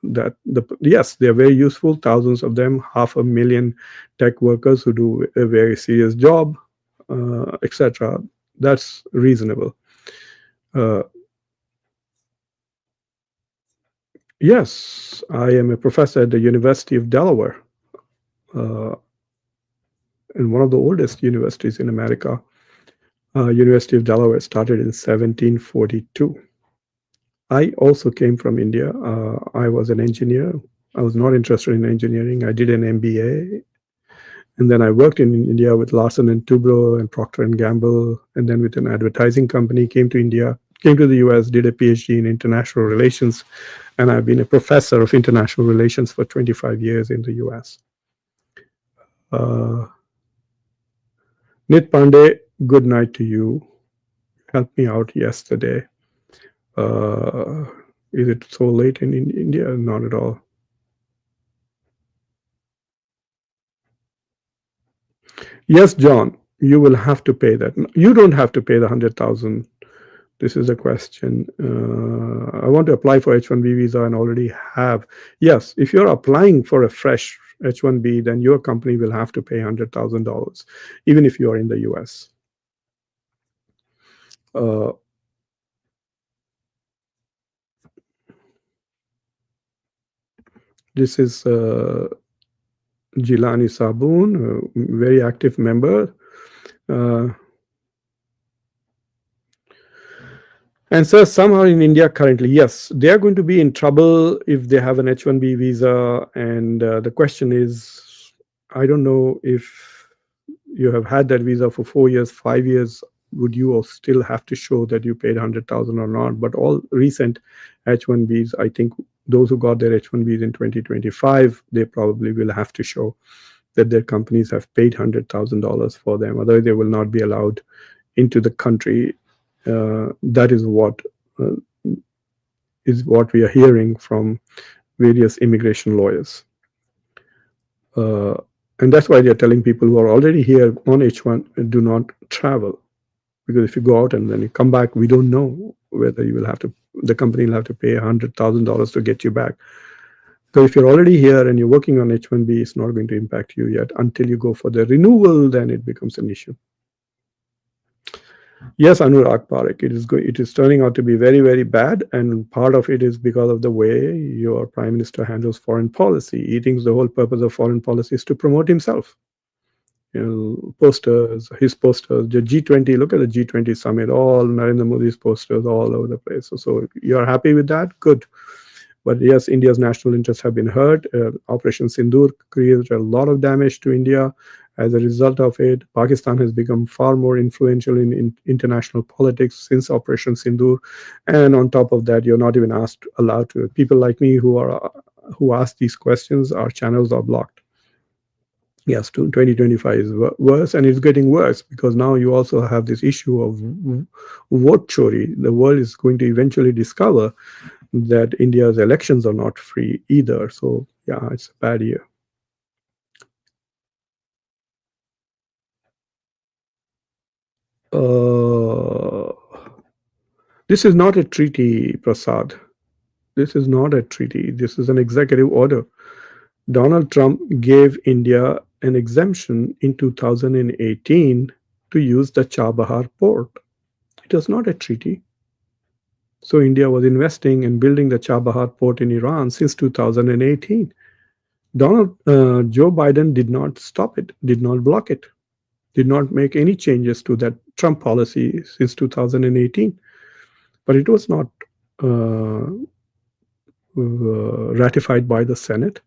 that. Yes, they are very useful. Thousands of them, 500,000 tech workers who do a very serious job, etc. That's reasonable. Yes, I am a professor at the University of Delaware, and one of the oldest universities in America. University of Delaware started in 1742. I also came from India. I was an engineer. I was not interested in engineering. I did an MBA, and then I worked in India with Larsen and Toubro and Procter and Gamble, and then with an advertising company. Came to India, came to the US, did a PhD in international relations, and I've been a professor of international relations for 25 years in the US. Nit Pandey, good night to you. Helped me out yesterday. Is it so late in India? Not at all. Yes, John, you will have to pay that. You don't have to pay the 100,000. This is a question. I want to apply for H1B visa and already have. Yes, if you're applying for a fresh H1B, then your company will have to pay $100,000, even if you are in the US. This is Jilani Saboon, a very active member. And so somehow in India currently, yes, they are going to be in trouble if they have an H1B visa. And the question is, I don't know if you have had that visa for 4 years, 5 years, would you still have to show that you paid 100,000 or not? But all recent H1Bs, I think those who got their H1Bs in 2025, they probably will have to show that their companies have paid $100,000 for them. Otherwise, they will not be allowed into the country. That is what we are hearing from various immigration lawyers. And that's why they're telling people who are already here on H1, do not travel. Because if you go out and then you come back, we don't know whether you will have to, the company will have to pay $100,000 to get you back. So if you're already here and you're working on H1B, it's not going to impact you yet. Until you go for the renewal, then it becomes an issue. Yes, Anurag Parekh, it is turning out to be very, very bad, and part of it is because of the way your prime minister handles foreign policy. He thinks the whole purpose of foreign policy is to promote himself. Posters, his posters, the G20. Look at the G20 summit. All Narendra Modi's posters all over the place. So you're happy with that? Good. But yes, India's national interests have been hurt. Operation Sindoor created a lot of damage to India. As a result of it, Pakistan has become far more influential in international politics since Operation Sindoor. And on top of that, you're not even allowed to. People like me who ask these questions, our channels are blocked. Yes, 2025 is worse, and it's getting worse because now you also have this issue of vote chori. The world is going to eventually discover that India's elections are not free either. So yeah, it's a bad year. This is not a treaty, Prasad. This is not a treaty. This is an executive order. Donald Trump gave India an exemption in 2018 to use the Chabahar port. It was not a treaty. So India was investing in building the Chabahar port in Iran since 2018. Joe Biden did not stop it, did not block it, did not make any changes to that Trump policy since 2018. But it was not ratified by the Senate.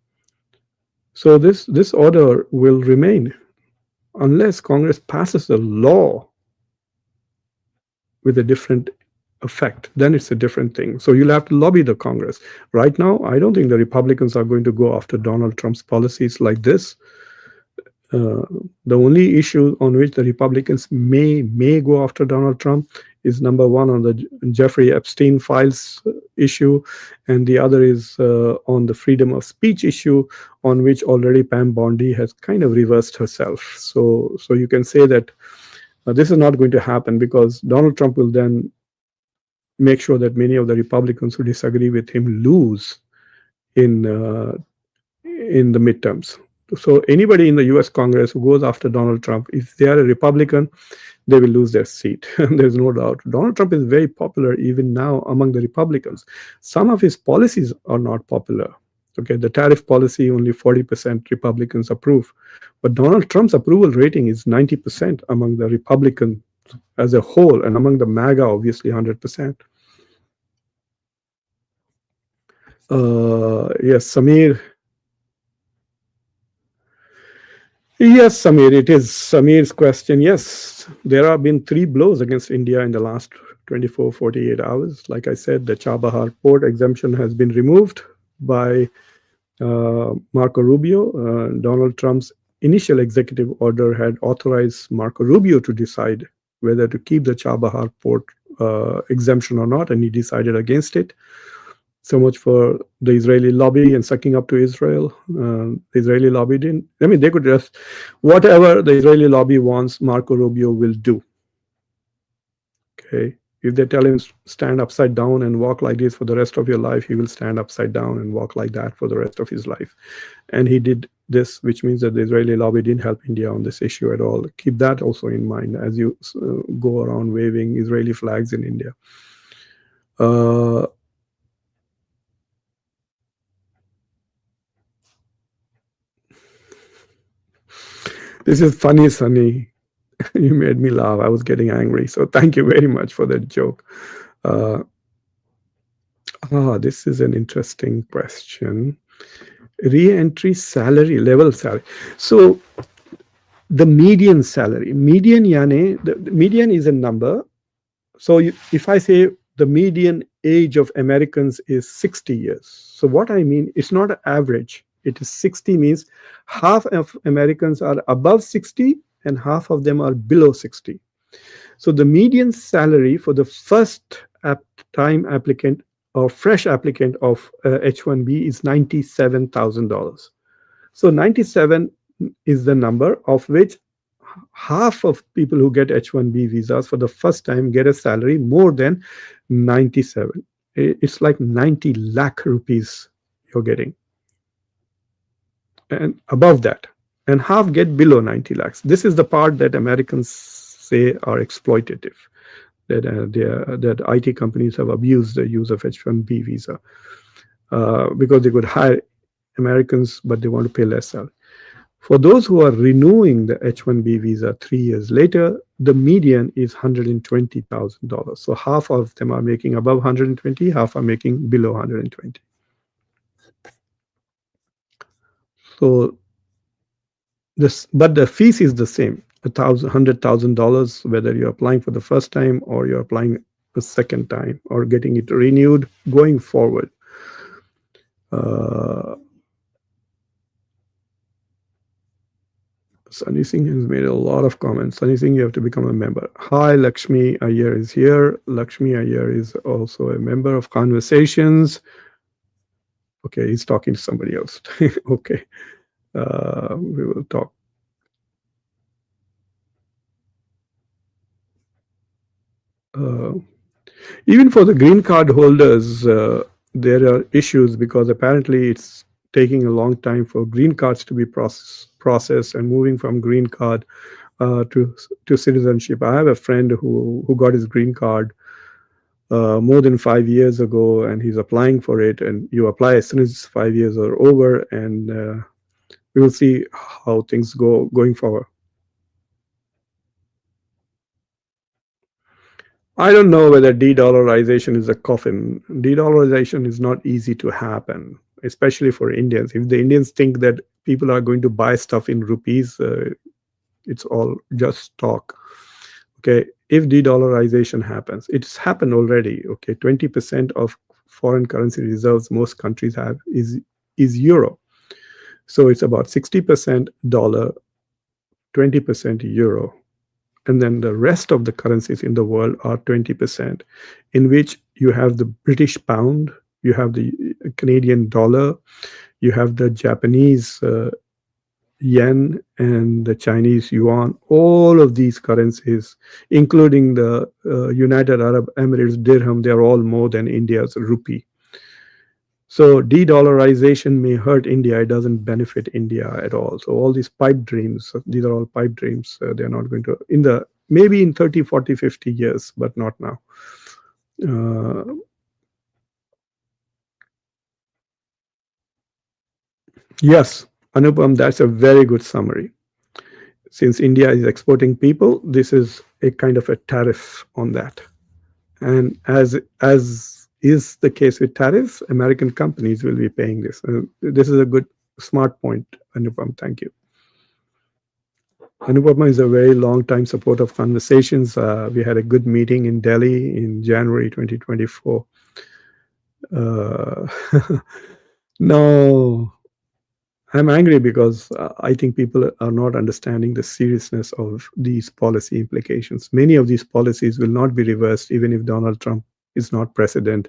So this order will remain unless Congress passes a law with a different effect. Then it's a different thing. So you'll have to lobby the Congress. Right now, I don't think the Republicans are going to go after Donald Trump's policies like this. The only issue on which the Republicans may go after Donald Trump is number one on the Jeffrey Epstein files issue, and the other is on the freedom of speech issue, on which already Pam Bondi has kind of reversed herself. So you can say that this is not going to happen because Donald Trump will then make sure that many of the Republicans who disagree with him lose in the midterms. So anybody in the U.S. Congress who goes after Donald Trump, if they are a Republican, they will lose their seat. There's no doubt. Donald Trump is very popular even now among the Republicans. Some of his policies are not popular. Okay, the tariff policy, only 40% Republicans approve. But Donald Trump's approval rating is 90% among the Republicans as a whole, and among the MAGA, obviously 100%. Yes, Samir. Yes, Samir, it is Samir's question. Yes, there have been 3 blows against India in the last 24, 48 hours. Like I said, the Chabahar port exemption has been removed by Marco Rubio. Donald Trump's initial executive order had authorized Marco Rubio to decide whether to keep the Chabahar port exemption or not, and he decided against it. So much for the Israeli lobby and sucking up to Israel. The Israeli lobby didn't. I mean, they could just, whatever the Israeli lobby wants, Marco Rubio will do. Okay. If they tell him stand upside down and walk like this for the rest of your life, he will stand upside down and walk like that for the rest of his life. And he did this, which means that the Israeli lobby didn't help India on this issue at all. Keep that also in mind as you go around waving Israeli flags in India. This is funny, Sunny. You made me laugh. I was getting angry. So thank you very much for that joke. This is an interesting question. Re-entry salary, level salary. So the median salary, median yane, the median is a number. So if I say the median age of Americans is 60 years. So what I mean, it's not an average. It is 60 means half of Americans are above 60 and half of them are below 60. So the median salary for the first time applicant or fresh applicant of H1-B is $97,000. So 97 is the number of which half of people who get H1B visas for the first time get a salary more than 97. It's like 90 lakh rupees you're getting. And above that. And half get below 90 lakhs. This is the part that Americans say are exploitative, that IT companies have abused the use of H1B visa because they could hire Americans, but they want to pay less salary. For those who are renewing the H1B visa 3 years later, the median is $120,000. So half of them are making above 120, half are making below 120. So but the fees is the same, $100,000, whether you're applying for the first time or you're applying the second time or getting it renewed going forward. Sunny Singh has made a lot of comments. Sunny Singh, you have to become a member. Hi, Lakshmi Iyer is here. Lakshmi Iyer is also a member of Conversations. Okay, he's talking to somebody else. Okay, we will talk. Even for the green card holders, there are issues because apparently it's taking a long time for green cards to be processed and moving from green card to citizenship. I have a friend who got his green card more than 5 years ago, and he's applying for it. And you apply as soon as 5 years are over, and we will see how things go going forward. I don't know whether de-dollarization is a coffin. De-dollarization is not easy to happen, especially for Indians. If the Indians think that people are going to buy stuff in rupees, it's all just talk. Okay, if de-dollarization happens, it's happened already. Okay, 20% of foreign currency reserves most countries have is euro. So it's about 60% dollar, 20% euro. And then the rest of the currencies in the world are 20%, in which you have the British pound, you have the Canadian dollar, you have the Japanese yen, and the Chinese yuan. All of these currencies, including the United Arab Emirates dirham, they're all more than India's rupee. So de-dollarization may hurt India. It doesn't benefit India at all. So all these pipe dreams, these are all pipe dreams. They're not going to, in the, maybe in 30, 40, 50 years, but not now. Yes, Anupam, that's a very good summary. Since India is exporting people, this is a kind of a tariff on that. And as is the case with tariffs, American companies will be paying this. This is a good, smart point, Anupam. Thank you. Anupama is a very long time supporter of conversations. We had a good meeting in Delhi in January 2024. No, I'm angry because I think people are not understanding the seriousness of these policy implications. Many of these policies will not be reversed even if Donald Trump is not president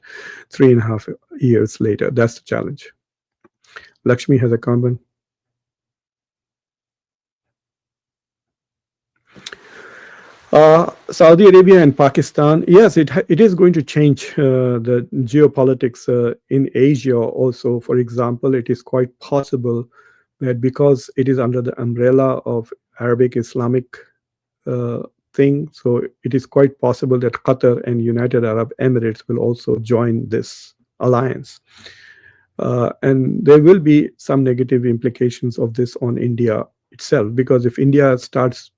3.5 years later. That's the challenge. Lakshmi has a comment. Saudi Arabia and Pakistan, yes, it is going to change the geopolitics in Asia also. For example, it is quite possible that because it is under the umbrella of Arabic Islamic thing, so it is quite possible that Qatar and United Arab Emirates will also join this alliance. And there will be some negative implications of this on India itself, because if India starts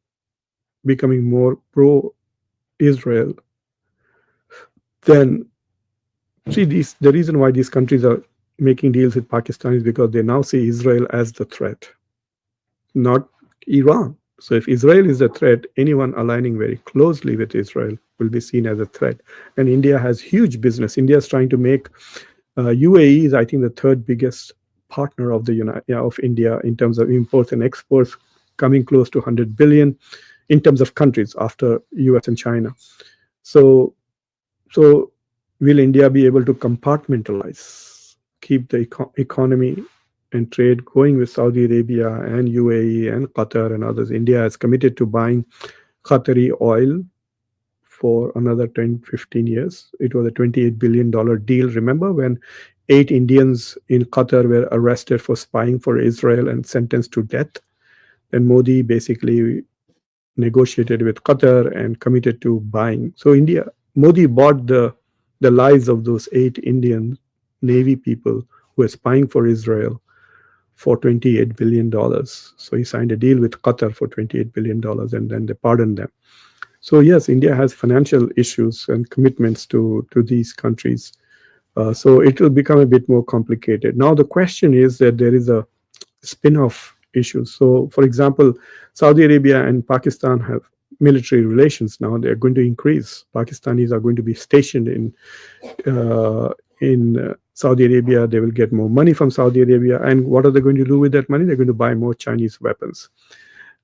becoming more pro-Israel, then see the reason why these countries are making deals with Pakistan is because they now see Israel as the threat, not Iran. So if Israel is a threat, anyone aligning very closely with Israel will be seen as a threat. And India has huge business. India is trying to make UAE is, I think, the third biggest partner of of India in terms of imports and exports, coming close to 100 billion in terms of countries after US and China. So will India be able to compartmentalize, keep the economy and trade going with Saudi Arabia and UAE and Qatar and others? India is committed to buying Qatari oil for another 10, 15 years. It was a $28 billion deal. Remember when 8 Indians in Qatar were arrested for spying for Israel and sentenced to death? And Modi basically negotiated with Qatar and committed to buying. So Modi bought the lives of those 8 Indian Navy people who were spying for Israel for $28 billion. So he signed a deal with Qatar for $28 billion, and then they pardoned them. So yes, India has financial issues and commitments to these countries. So it will become a bit more complicated. Now the question is that there is a spin-off issue. So for example, Saudi Arabia and Pakistan have military relations now. They're going to increase. Pakistanis are going to be stationed in Saudi Arabia. They will get more money from Saudi Arabia. And what are they going to do with that money? They're going to buy more Chinese weapons.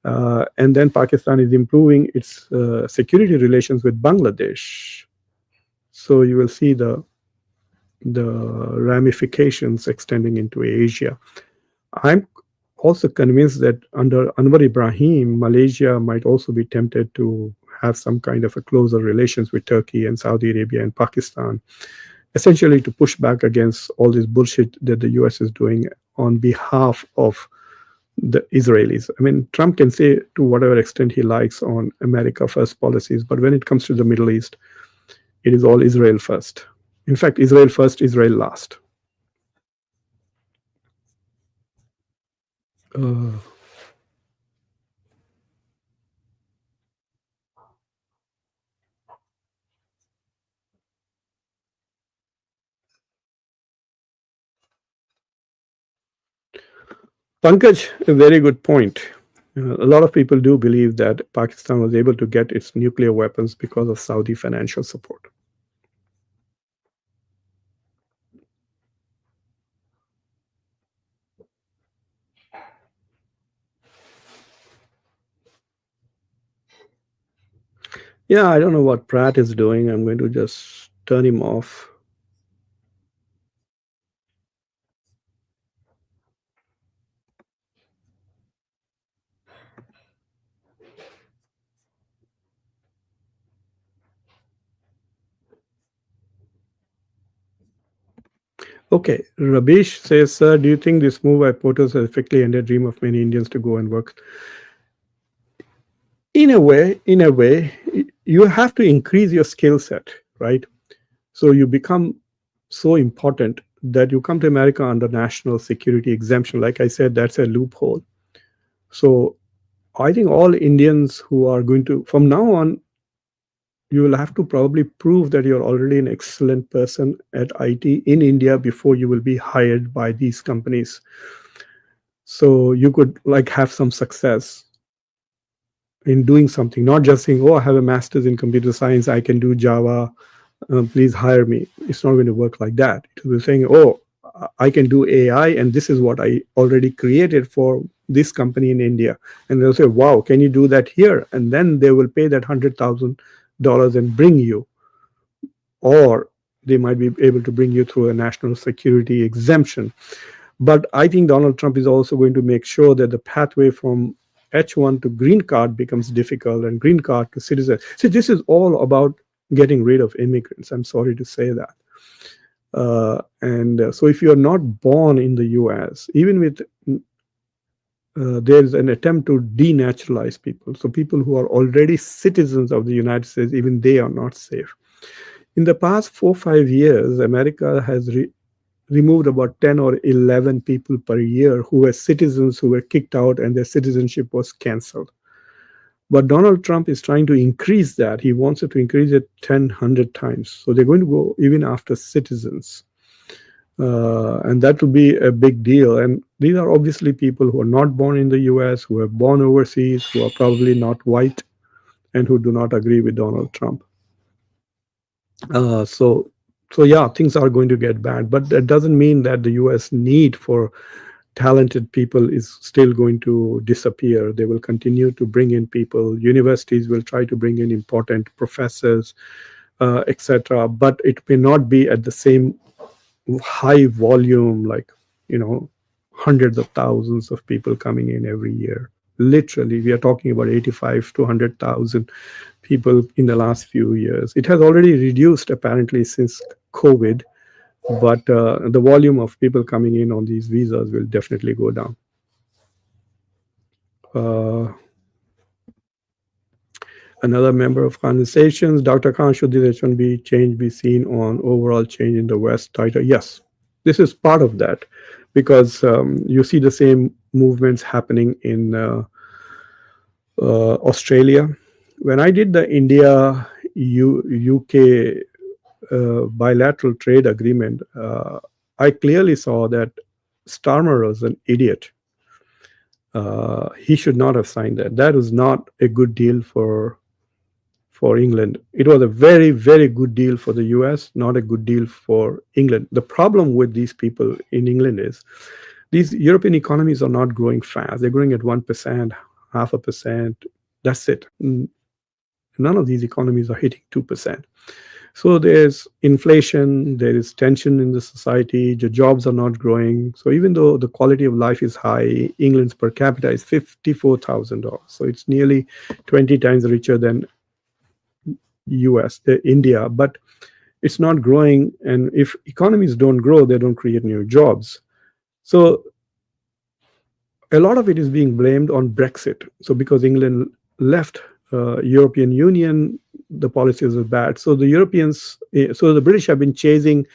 And then Pakistan is improving its security relations with Bangladesh. So you will see the ramifications extending into Asia. I'm also convinced that under Anwar Ibrahim, Malaysia might also be tempted to have some kind of a closer relations with Turkey and Saudi Arabia and Pakistan essentially to push back against all this bullshit that the US is doing on behalf of the Israelis. I mean, Trump can say to whatever extent he likes on America first policies, but when it comes to the Middle East, it is all Israel first. In fact, Israel first, Israel last. Uh, Pankaj, a very good point. A lot of people do believe that Pakistan was able to get its nuclear weapons because of Saudi financial support. Yeah, I don't know what Pratt is doing. I'm going to just turn him off. Okay, Rabish says, sir, do you think this move by Porters has effectively ended the dream of many Indians to go and work? In a way, you have to increase your skill set, right? So you become so important that you come to America under national security exemption. Like I said, that's a loophole. So I think all Indians who are going to, from now on, you will have to probably prove that you're already an excellent person at IT in India before you will be hired by these companies. So you could like have some success in doing something, not just saying, "Oh, I have a master's in computer science, I can do Java, please hire me." It's not going to work like that. It will be saying, "Oh, I can do AI, and this is what I already created for this company in India." And they'll say, "Wow, can you do that here?" And then they will pay that $100,000 and bring you, or they might be able to bring you through a national security exemption. But I think Donald Trump is also going to make sure that the pathway from H1 to green card becomes difficult and green card to citizen. See, this is all about getting rid of immigrants. I'm sorry to say that. And so if you're not born in the US, even with there's an attempt to denaturalize people. So people who are already citizens of the United States, even they are not safe. In the past 4 or 5 years, America has removed about 10 or 11 people per year who were citizens who were kicked out and their citizenship was canceled. But Donald Trump is trying to increase that. He wants it to increase it 10, 100 times. So they're going to go even after citizens. And that will be a big deal. And these are obviously people who are not born in the US, who are born overseas, who are probably not white, and who do not agree with Donald Trump. Uh, so, so yeah, things are going to get bad, but that doesn't mean that the U.S. need for talented people is still going to disappear. They will continue to bring in people. Universities will try to bring in important professors, etc. But it may not be at the same high volume, like hundreds of thousands of people coming in every year. Literally, we are talking about 85 to 100,000 people in the last few years. It has already reduced apparently since COVID, but the volume of people coming in on these visas will definitely go down. Uh, Another member of conversations, Dr. Khan, should this H1-B change be seen on overall change in the West tighter? Yes, this is part of that because you see the same movements happening in Australia. When I did the India UK bilateral trade agreement, I clearly saw that Starmer was an idiot. He should not have signed that. That was not a good deal for England. It was a very, very good deal for the US, not a good deal for England. The problem with these people in England is these European economies are not growing fast. They're growing at 1%, 0.5%. That's it. None of these economies are hitting 2%. So there's inflation, there is tension in the society, the jobs are not growing. So even though the quality of life is high, England's per capita is $54,000. So it's nearly 20 times richer than US, India. But It's not growing, and if economies don't grow, they don't create new jobs. So a lot of it is being blamed on Brexit. So because England left European Union, the policies are bad. So the Europeans, so the British have been chasing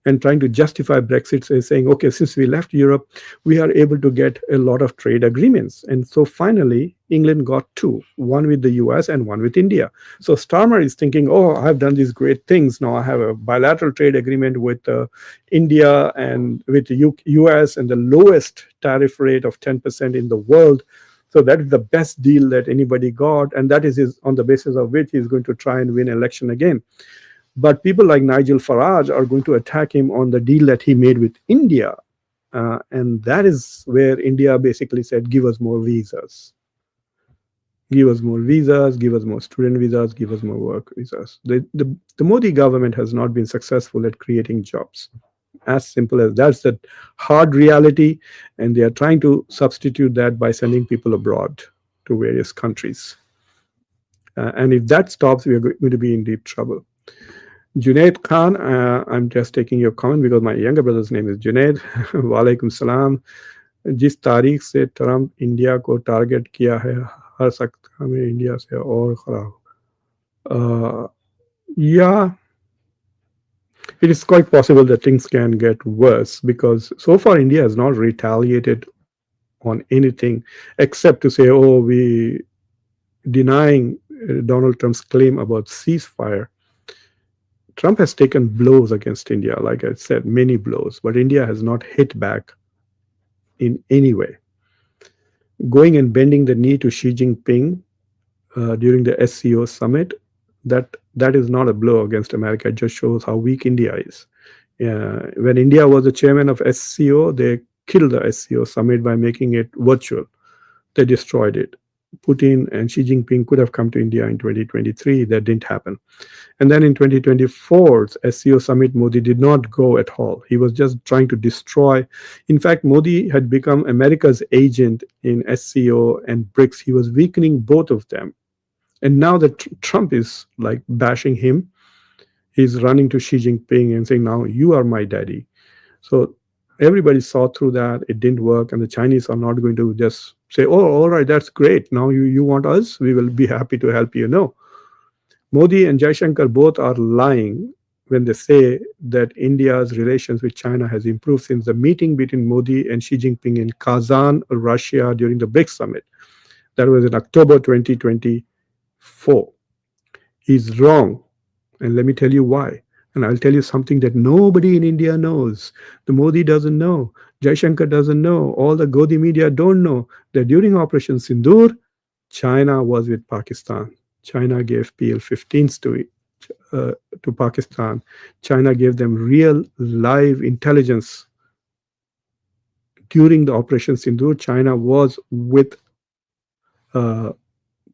and trying to justify Brexit, saying, okay, since we left Europe, we are able to get a lot of trade agreements. And so finally, England got two, one with the US and one with India. So Starmer is thinking, oh, I've done these great things. Now I have a bilateral trade agreement with India and with the US and the lowest tariff rate of 10% in the world. So that is the best deal that anybody got. And that is on the basis of which he's going to try and win election again. But people like Nigel Farage are going to attack him on the deal that he made with India. And that is where India basically said, give us more visas. Give us more visas, give us more student visas, give us more work visas. The Modi government has not been successful at creating jobs. As simple as that's the hard reality. And they are trying to substitute that by sending people abroad to various countries. And if that stops, we are going to be in deep trouble. Junaid Khan, I'm just taking your comment because my younger brother's name is Junaid. Walaikum salam. जिस तारीख से Trump India को target किया है हर सकता में India से और खराब. Yeah, it is quite possible that things can get worse because so far India has not retaliated on anything except to say, oh, we denying Donald Trump's claim about ceasefire. Trump has taken blows against India, like I said, many blows, but India has not hit back in any way. Going and bending the knee to Xi Jinping during the SCO summit, that is not a blow against America. It just shows how weak India is. When India was the chairman of SCO, they killed the SCO summit by making it virtual. They destroyed it. Putin and Xi Jinping could have come to India in 2023. That didn't happen. And then in 2024's SCO summit, Modi did not go at all. He was just trying to destroy. In fact, Modi had become America's agent in SCO and BRICS. He was weakening both of them. And now that Trump is like bashing him, he's running to Xi Jinping and saying, now you are my daddy. So everybody saw through that. It didn't work. And the Chinese are not going to just say, oh, all right, that's great. Now you want us? We will be happy to help you. No. Modi and Jaishankar both are lying when they say that India's relations with China has improved since the meeting between Modi and Xi Jinping in Kazan, Russia during the BRICS summit. That was in October 2024. He's wrong. And let me tell you why. And I'll tell you something that nobody in India knows. The Modi doesn't know. Jaishankar doesn't know. All the Godi media don't know that during Operation Sindoor, China was with Pakistan. China gave PL-15s to Pakistan. China gave them real live intelligence. During the Operation Sindoor, China was with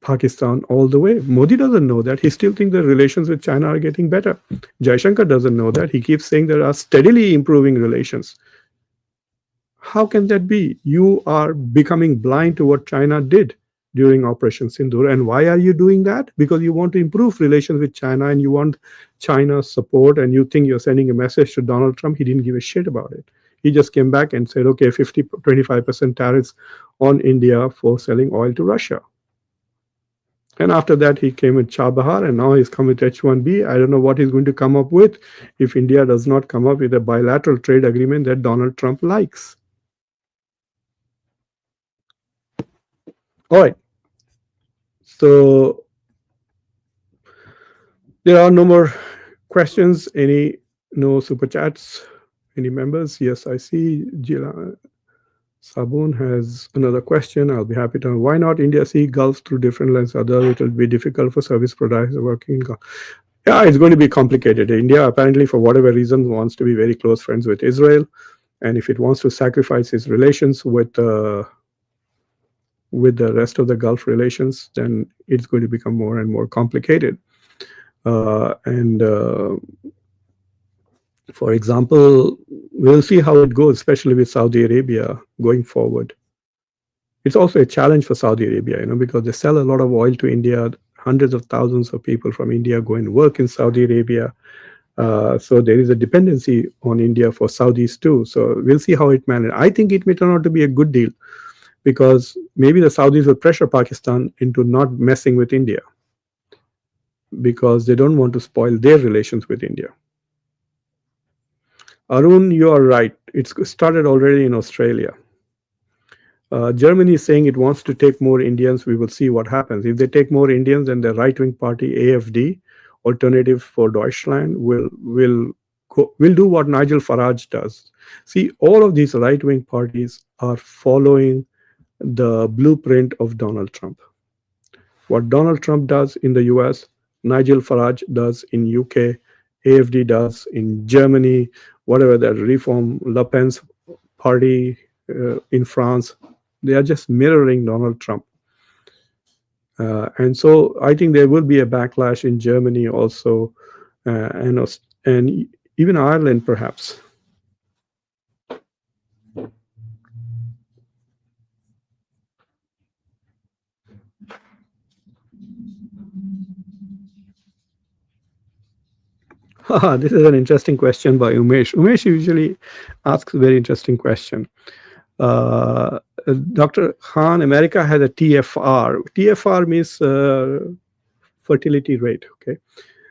Pakistan all the way. Modi doesn't know that. He still thinks the relations with China are getting better. Jaishankar doesn't know that. He keeps saying there are steadily improving relations. How can that be? You are becoming blind to what China did during Operation Sindoor. And why are you doing that? Because you want to improve relations with China and you want China's support and you think you're sending a message to Donald Trump. He didn't give a shit about it. He just came back and said, okay, 25% tariffs on India for selling oil to Russia. And after that, he came with Chabahar, and now he's come with H1-B. I don't know what he's going to come up with if India does not come up with a bilateral trade agreement that Donald Trump likes. All right. So there are no more questions. No super chats? Any members? Yes, I see. Sabun has another question. I'll be happy to. Why not India see Gulf through different lenses? Otherwise, it will be difficult for service providers working in Gulf. Yeah, it's going to be complicated. India, apparently, for whatever reason, wants to be very close friends with Israel. And if it wants to sacrifice its relations with the rest of the Gulf relations, then it's going to become more and more complicated. For example, we'll see how it goes, especially with Saudi Arabia going forward. It's also a challenge for Saudi Arabia, because they sell a lot of oil to India. Hundreds of thousands of people from India go and work in Saudi Arabia. So there is a dependency on India for Saudis too. So we'll see how it manages. I think it may turn out to be a good deal because maybe the Saudis will pressure Pakistan into not messing with India because they don't want to spoil their relations with India. Arun, you are right. It's started already in Australia. Germany is saying it wants to take more Indians. We will see what happens. If they take more Indians, then the right-wing party AFD, Alternative for Deutschland, will do what Nigel Farage does. See, all of these right-wing parties are following the blueprint of Donald Trump. What Donald Trump does in the US, Nigel Farage does in UK, AFD does in Germany, whatever the Reform Le Pen's party in France, they are just mirroring Donald Trump. And so I think there will be a backlash in Germany also, and even Ireland perhaps. This is an interesting question by Umesh. Umesh usually asks a very interesting question. Uh, Dr. Khan, America has a TFR. TFR means fertility rate. Okay,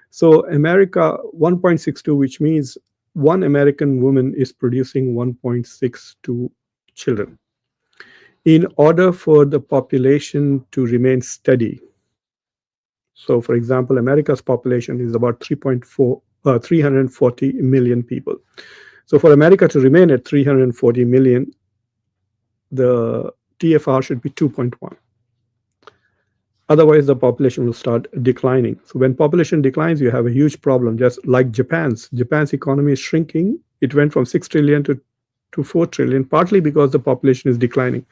so America 1.62, which means one American woman is producing 1.62 children. In order for the population to remain steady, so for example, America's population is about 340 million people. So for America to remain at 340 million, the TFR should be 2.1. Otherwise, the population will start declining. So when population declines, you have a huge problem, just like Japan's. Japan's economy is shrinking. It went from 6 trillion to 4 trillion, partly because the population is declining.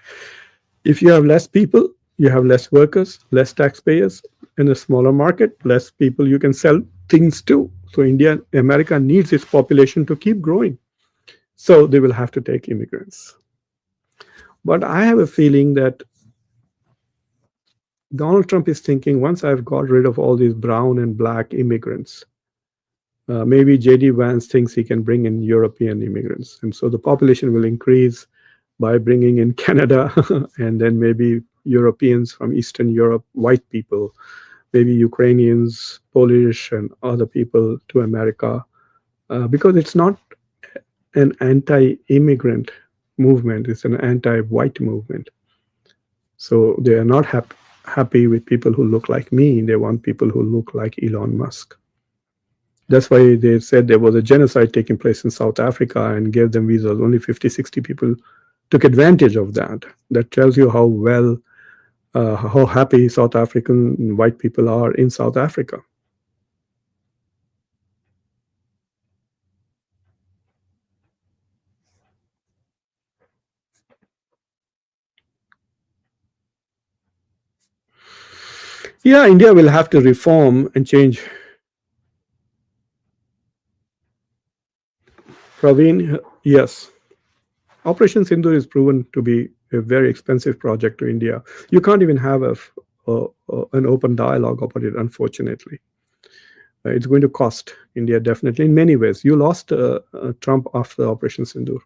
If you have less people, you have less workers, less taxpayers. In a smaller market, less people you can sell things to. So America needs its population to keep growing. So they will have to take immigrants. But I have a feeling that Donald Trump is thinking, once I've got rid of all these brown and black immigrants, maybe J.D. Vance thinks he can bring in European immigrants. And so the population will increase by bringing in Canada and then maybe Europeans from Eastern Europe, white people, maybe Ukrainians, Polish, and other people to America, because it's not an anti-immigrant movement, it's an anti-white movement. So they are not happy with people who look like me. They want people who look like Elon Musk. That's why they said there was a genocide taking place in South Africa and gave them visas. Only 50, 60 people took advantage of that. That tells you how happy South African white people are in South Africa. Yeah, India will have to reform and change. Praveen, yes. Operation Sindoor is proven to be a very expensive project to India. You can't even have an open dialogue about it, unfortunately. It's going to cost India definitely in many ways. You lost Trump after Operation Sindoor.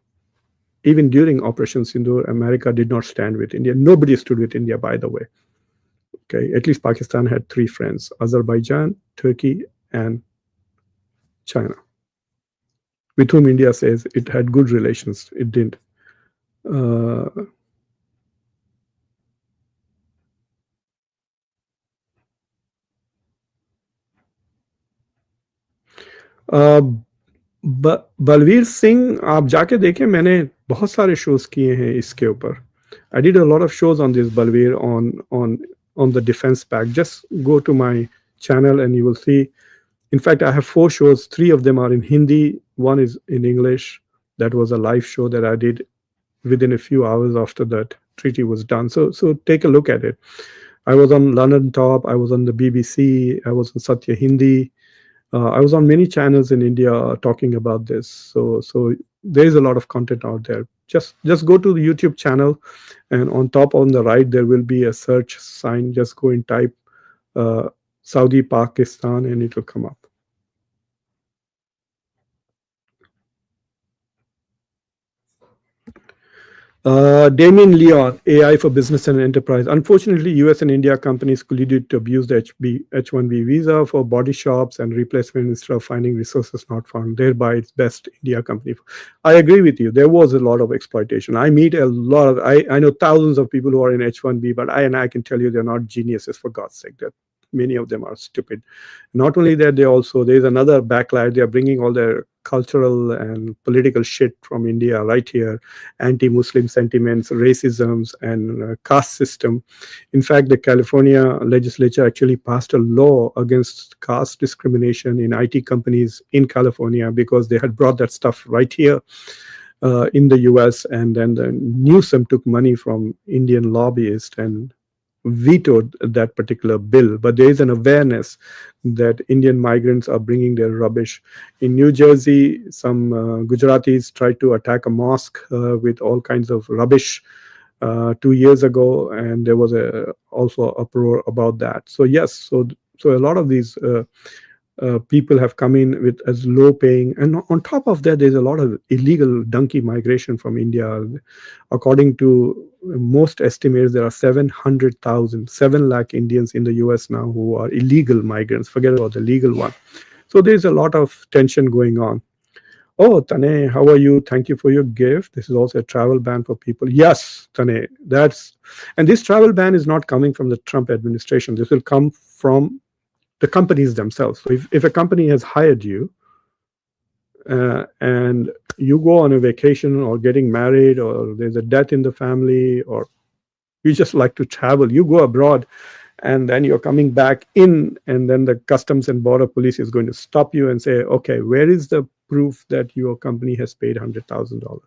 Even during Operation Sindoor, America did not stand with India. Nobody stood with India, by the way. Okay, at least Pakistan had three friends: Azerbaijan, Turkey, and China, with whom India says it had good relations. It didn't. Uh, Balvir Singh आप जाके देखें, मैंने बहुत सारे shows किए हैं इसके ऊपर. I did a lot of shows on this, Balveer, on the defense pack. Just go to my channel and you will see. In fact, I have 4 shows. 3 of them are in Hindi. 1 is in English. That was a live show that I did within a few hours after that treaty was done. So take a look at it. I was on London Top. I was on the BBC. I was on Satya Hindi. I was on many channels in India talking about this. So there is a lot of content out there. Just go to the YouTube channel, and on top on the right there will be a search sign. Just go and type Saudi Pakistan, and it will come up. Damien Leon, AI for Business and Enterprise. Unfortunately, US and India companies colluded to abuse the H1-B visa for body shops and replacement instead of finding resources not found. Thereby, it's best India company. I agree with you. There was a lot of exploitation. I meet a lot of, I know thousands of people who are in H1B, but I can tell you they're not geniuses, for God's sake. That many of them are stupid. Not only that, there's another backlight. They are bringing all their cultural and political shit from India right here, anti-Muslim sentiments, racisms, and caste system. In fact, the California legislature actually passed a law against caste discrimination in IT companies in California because they had brought that stuff right here in the US. And then the Newsom took money from Indian lobbyists and vetoed that particular bill. But there is an awareness that Indian migrants are bringing their rubbish. In New Jersey, some Gujaratis tried to attack a mosque with all kinds of rubbish 2 years ago, and there was also uproar about that. So yes, so a lot of these people have come in with as low paying, and on top of that there's a lot of illegal donkey migration from India. According to most estimates, there are 7 lakh Indians in the US now who are illegal migrants. Forget about the legal one. So there's a lot of tension going on. Oh, Tane, how are you? Thank you for your gift. This is also a travel ban for people. Yes, Tane, and this travel ban is not coming from the Trump administration. This will come from the companies themselves. So if a company has hired you and you go on a vacation or getting married or there's a death in the family or you just like to travel, you go abroad and then you're coming back in, and then the Customs and Border Police is going to stop you and say, okay, where is the proof that your company has paid $100,000?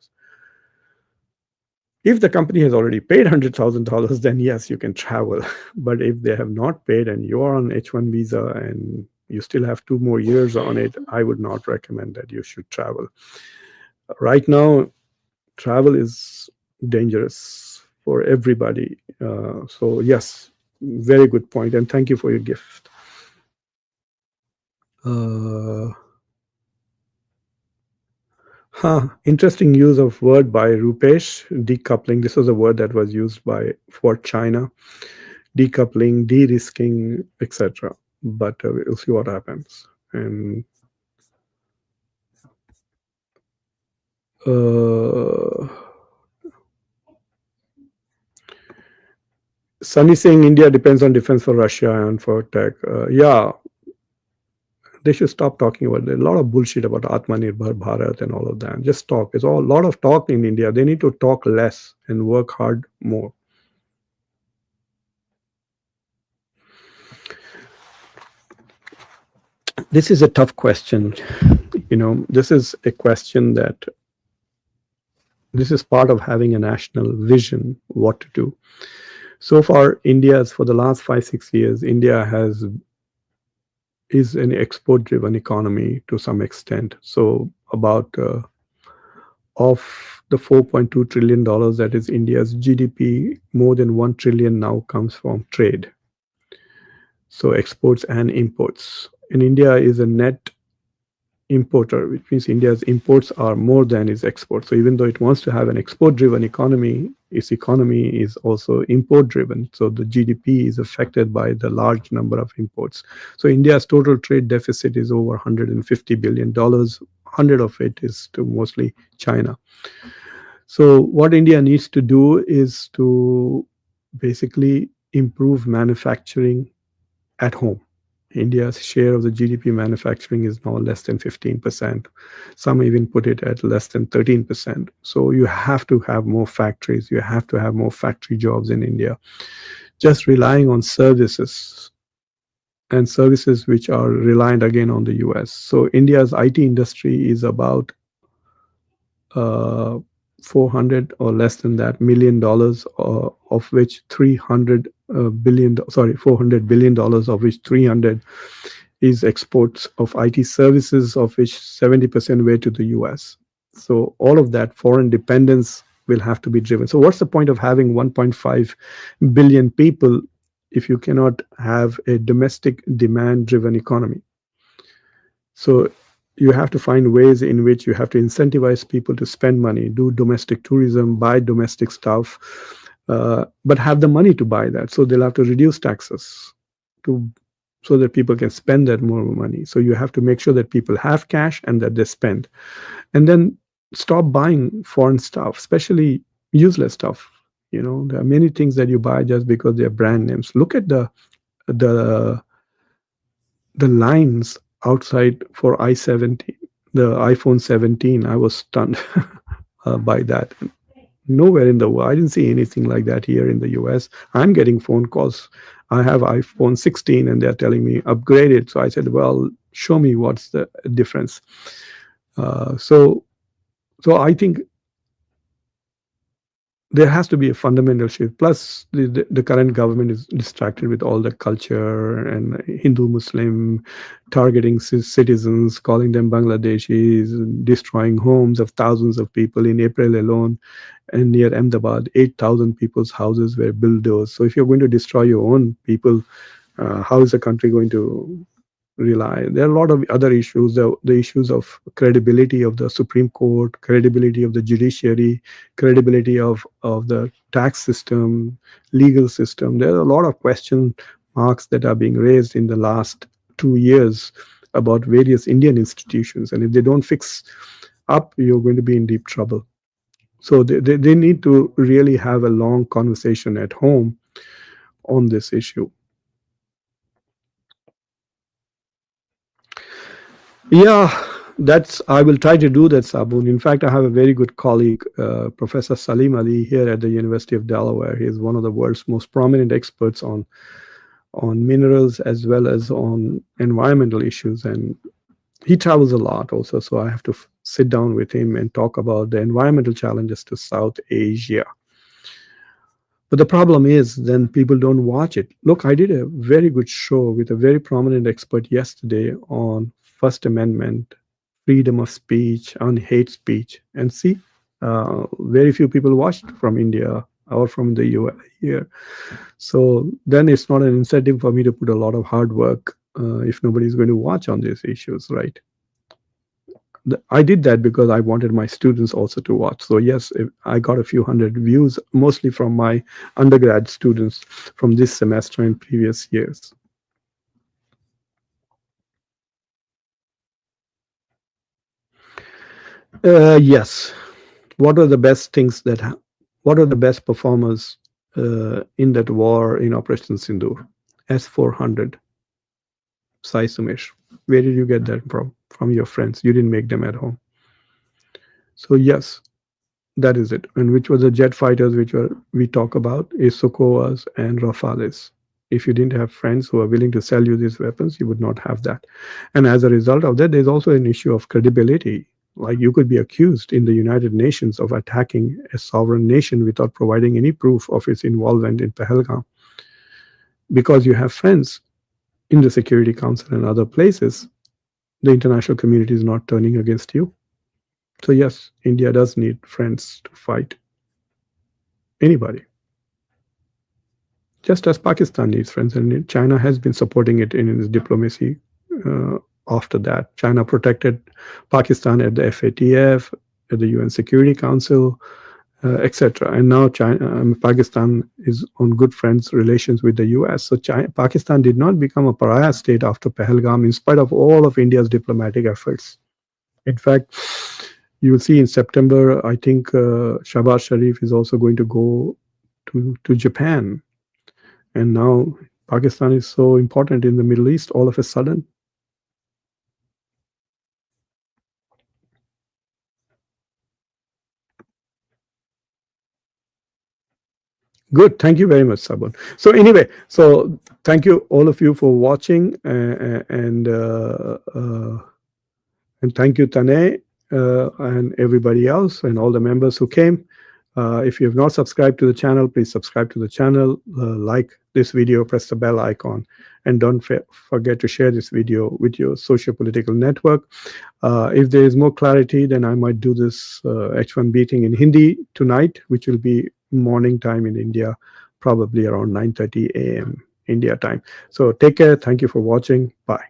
If the company has already paid $100,000, then yes, you can travel. But if they have not paid and you're on H1 visa and you still have 2 more years on it, I would not recommend that you should travel. Right now, travel is dangerous for everybody. So yes, very good point, and thank you for your gift. Interesting use of word by Rupesh, decoupling. This was a word that was used for China, decoupling, de-risking, etc. But we'll see what happens. And Sunny saying India depends on defense for Russia and for tech. Yeah, they should stop talking about it. A lot of bullshit about Atmanirbhar Bharat and all of that. Just talk. It's all a lot of talk in India. They need to talk less and work hard more. This is a tough question. This is a question that this is part of having a national vision, what to do. So far, for the last 5-6 years, India is an export-driven economy to some extent. So about of the $4.2 trillion that is India's GDP, more than $1 trillion now comes from trade. So exports and imports. And India is a net importer, which means India's imports are more than its exports. So even though it wants to have an export-driven economy, its economy is also import-driven. So the GDP is affected by the large number of imports. So India's total trade deficit is over $150 billion. 100 of it is to mostly China. So what India needs to do is to basically improve manufacturing at home. India's share of the GDP manufacturing is now less than 15%. Some even put it at less than 13%. So you have to have more factories. You have to have more factory jobs in India. Just relying on services and services which are reliant again on the US. So India's IT industry is about 400 or less than that $1 million, of which $400 billion, of which 300 is exports of IT services, of which 70% were to the US. So all of that foreign dependence will have to be driven. So what's the point of having 1.5 billion people if you cannot have a domestic demand driven economy? So you have to find ways in which you have to incentivize people to spend money, do domestic tourism, buy domestic stuff, but have the money to buy that. So they'll have to reduce taxes to so that people can spend that more money. So you have to make sure that people have cash and that they spend, and then stop buying foreign stuff, especially useless stuff. There are many things that you buy just because they're brand names. Look at the the lines outside for i17, the iPhone 17. I was stunned by that. Nowhere in the world, I didn't see anything like that here in the US. I'm getting phone calls. I have iPhone 16 and they're telling me upgrade it. So I said, well, show me what's the difference. So I think there has to be a fundamental shift. Plus, the current government is distracted with all the culture and Hindu Muslim targeting citizens, calling them Bangladeshis, destroying homes of thousands of people. In April alone, and near Ahmedabad, 8,000 people's houses were bulldozed. So if you're going to destroy your own people, how is the country going to rely? There are a lot of other issues, the issues of credibility of the Supreme Court, credibility of the judiciary, credibility of the tax system, legal system. There are a lot of question marks that are being raised in the last 2 years about various Indian institutions. And if they don't fix up, you're going to be in deep trouble. So they need to really have a long conversation at home on this issue. Yeah, I will try to do that, Sabun. In fact, I have a very good colleague, Professor Salim Ali, here at the University of Delaware. He is one of the world's most prominent experts on minerals as well as on environmental issues, and he travels a lot also. So I have to sit down with him and talk about the environmental challenges to South Asia. But the problem is then people don't watch it. Look, I did a very good show with a very prominent expert yesterday on First Amendment, freedom of speech, on hate speech. And see, very few people watched from India or from the US here. So then it's not an incentive for me to put a lot of hard work if nobody's going to watch on these issues, right? I did that because I wanted my students also to watch. So yes, I got a few hundred views, mostly from my undergrad students from this semester and previous years. Yes. What are the best things what are the best performers in that war in Operation Sindoor? S-400. Sai Sumesh. Where did you get that from? From your friends. You didn't make them at home. So yes, that is it. And which were the jet fighters we talk about is Sukhois and Rafales. If you didn't have friends who are willing to sell you these weapons, you would not have that. And as a result of that, there's also an issue of credibility. Like you could be accused in the United Nations of attacking a sovereign nation without providing any proof of its involvement in Pahalgam. Because you have friends in the Security Council and other places, the international community is not turning against you. So yes, India does need friends to fight anybody. Just as Pakistan needs friends, and China has been supporting it in its diplomacy. After that, China protected Pakistan at the FATF, at the UN Security Council, etc. And now Pakistan is on good friends relations with the US. So Pakistan did not become a pariah state after Pahalgam, in spite of all of India's diplomatic efforts. In fact, you will see in September, I think Shahbaz Sharif is also going to go to Japan. And now Pakistan is so important in the Middle East all of a sudden. Good. Thank you very much, Sabun. So anyway, so thank you all of you for watching, and thank you, Tane, and everybody else, and all the members who came. If you have not subscribed to the channel, please subscribe to the channel, like this video, press the bell icon, and don't forget to share this video with your socio-political network. If there is more clarity, then I might do this H1-B thing in Hindi tonight, which will be morning time in India, probably around 9:30 a.m. India time. So take care. Thank you for watching. Bye.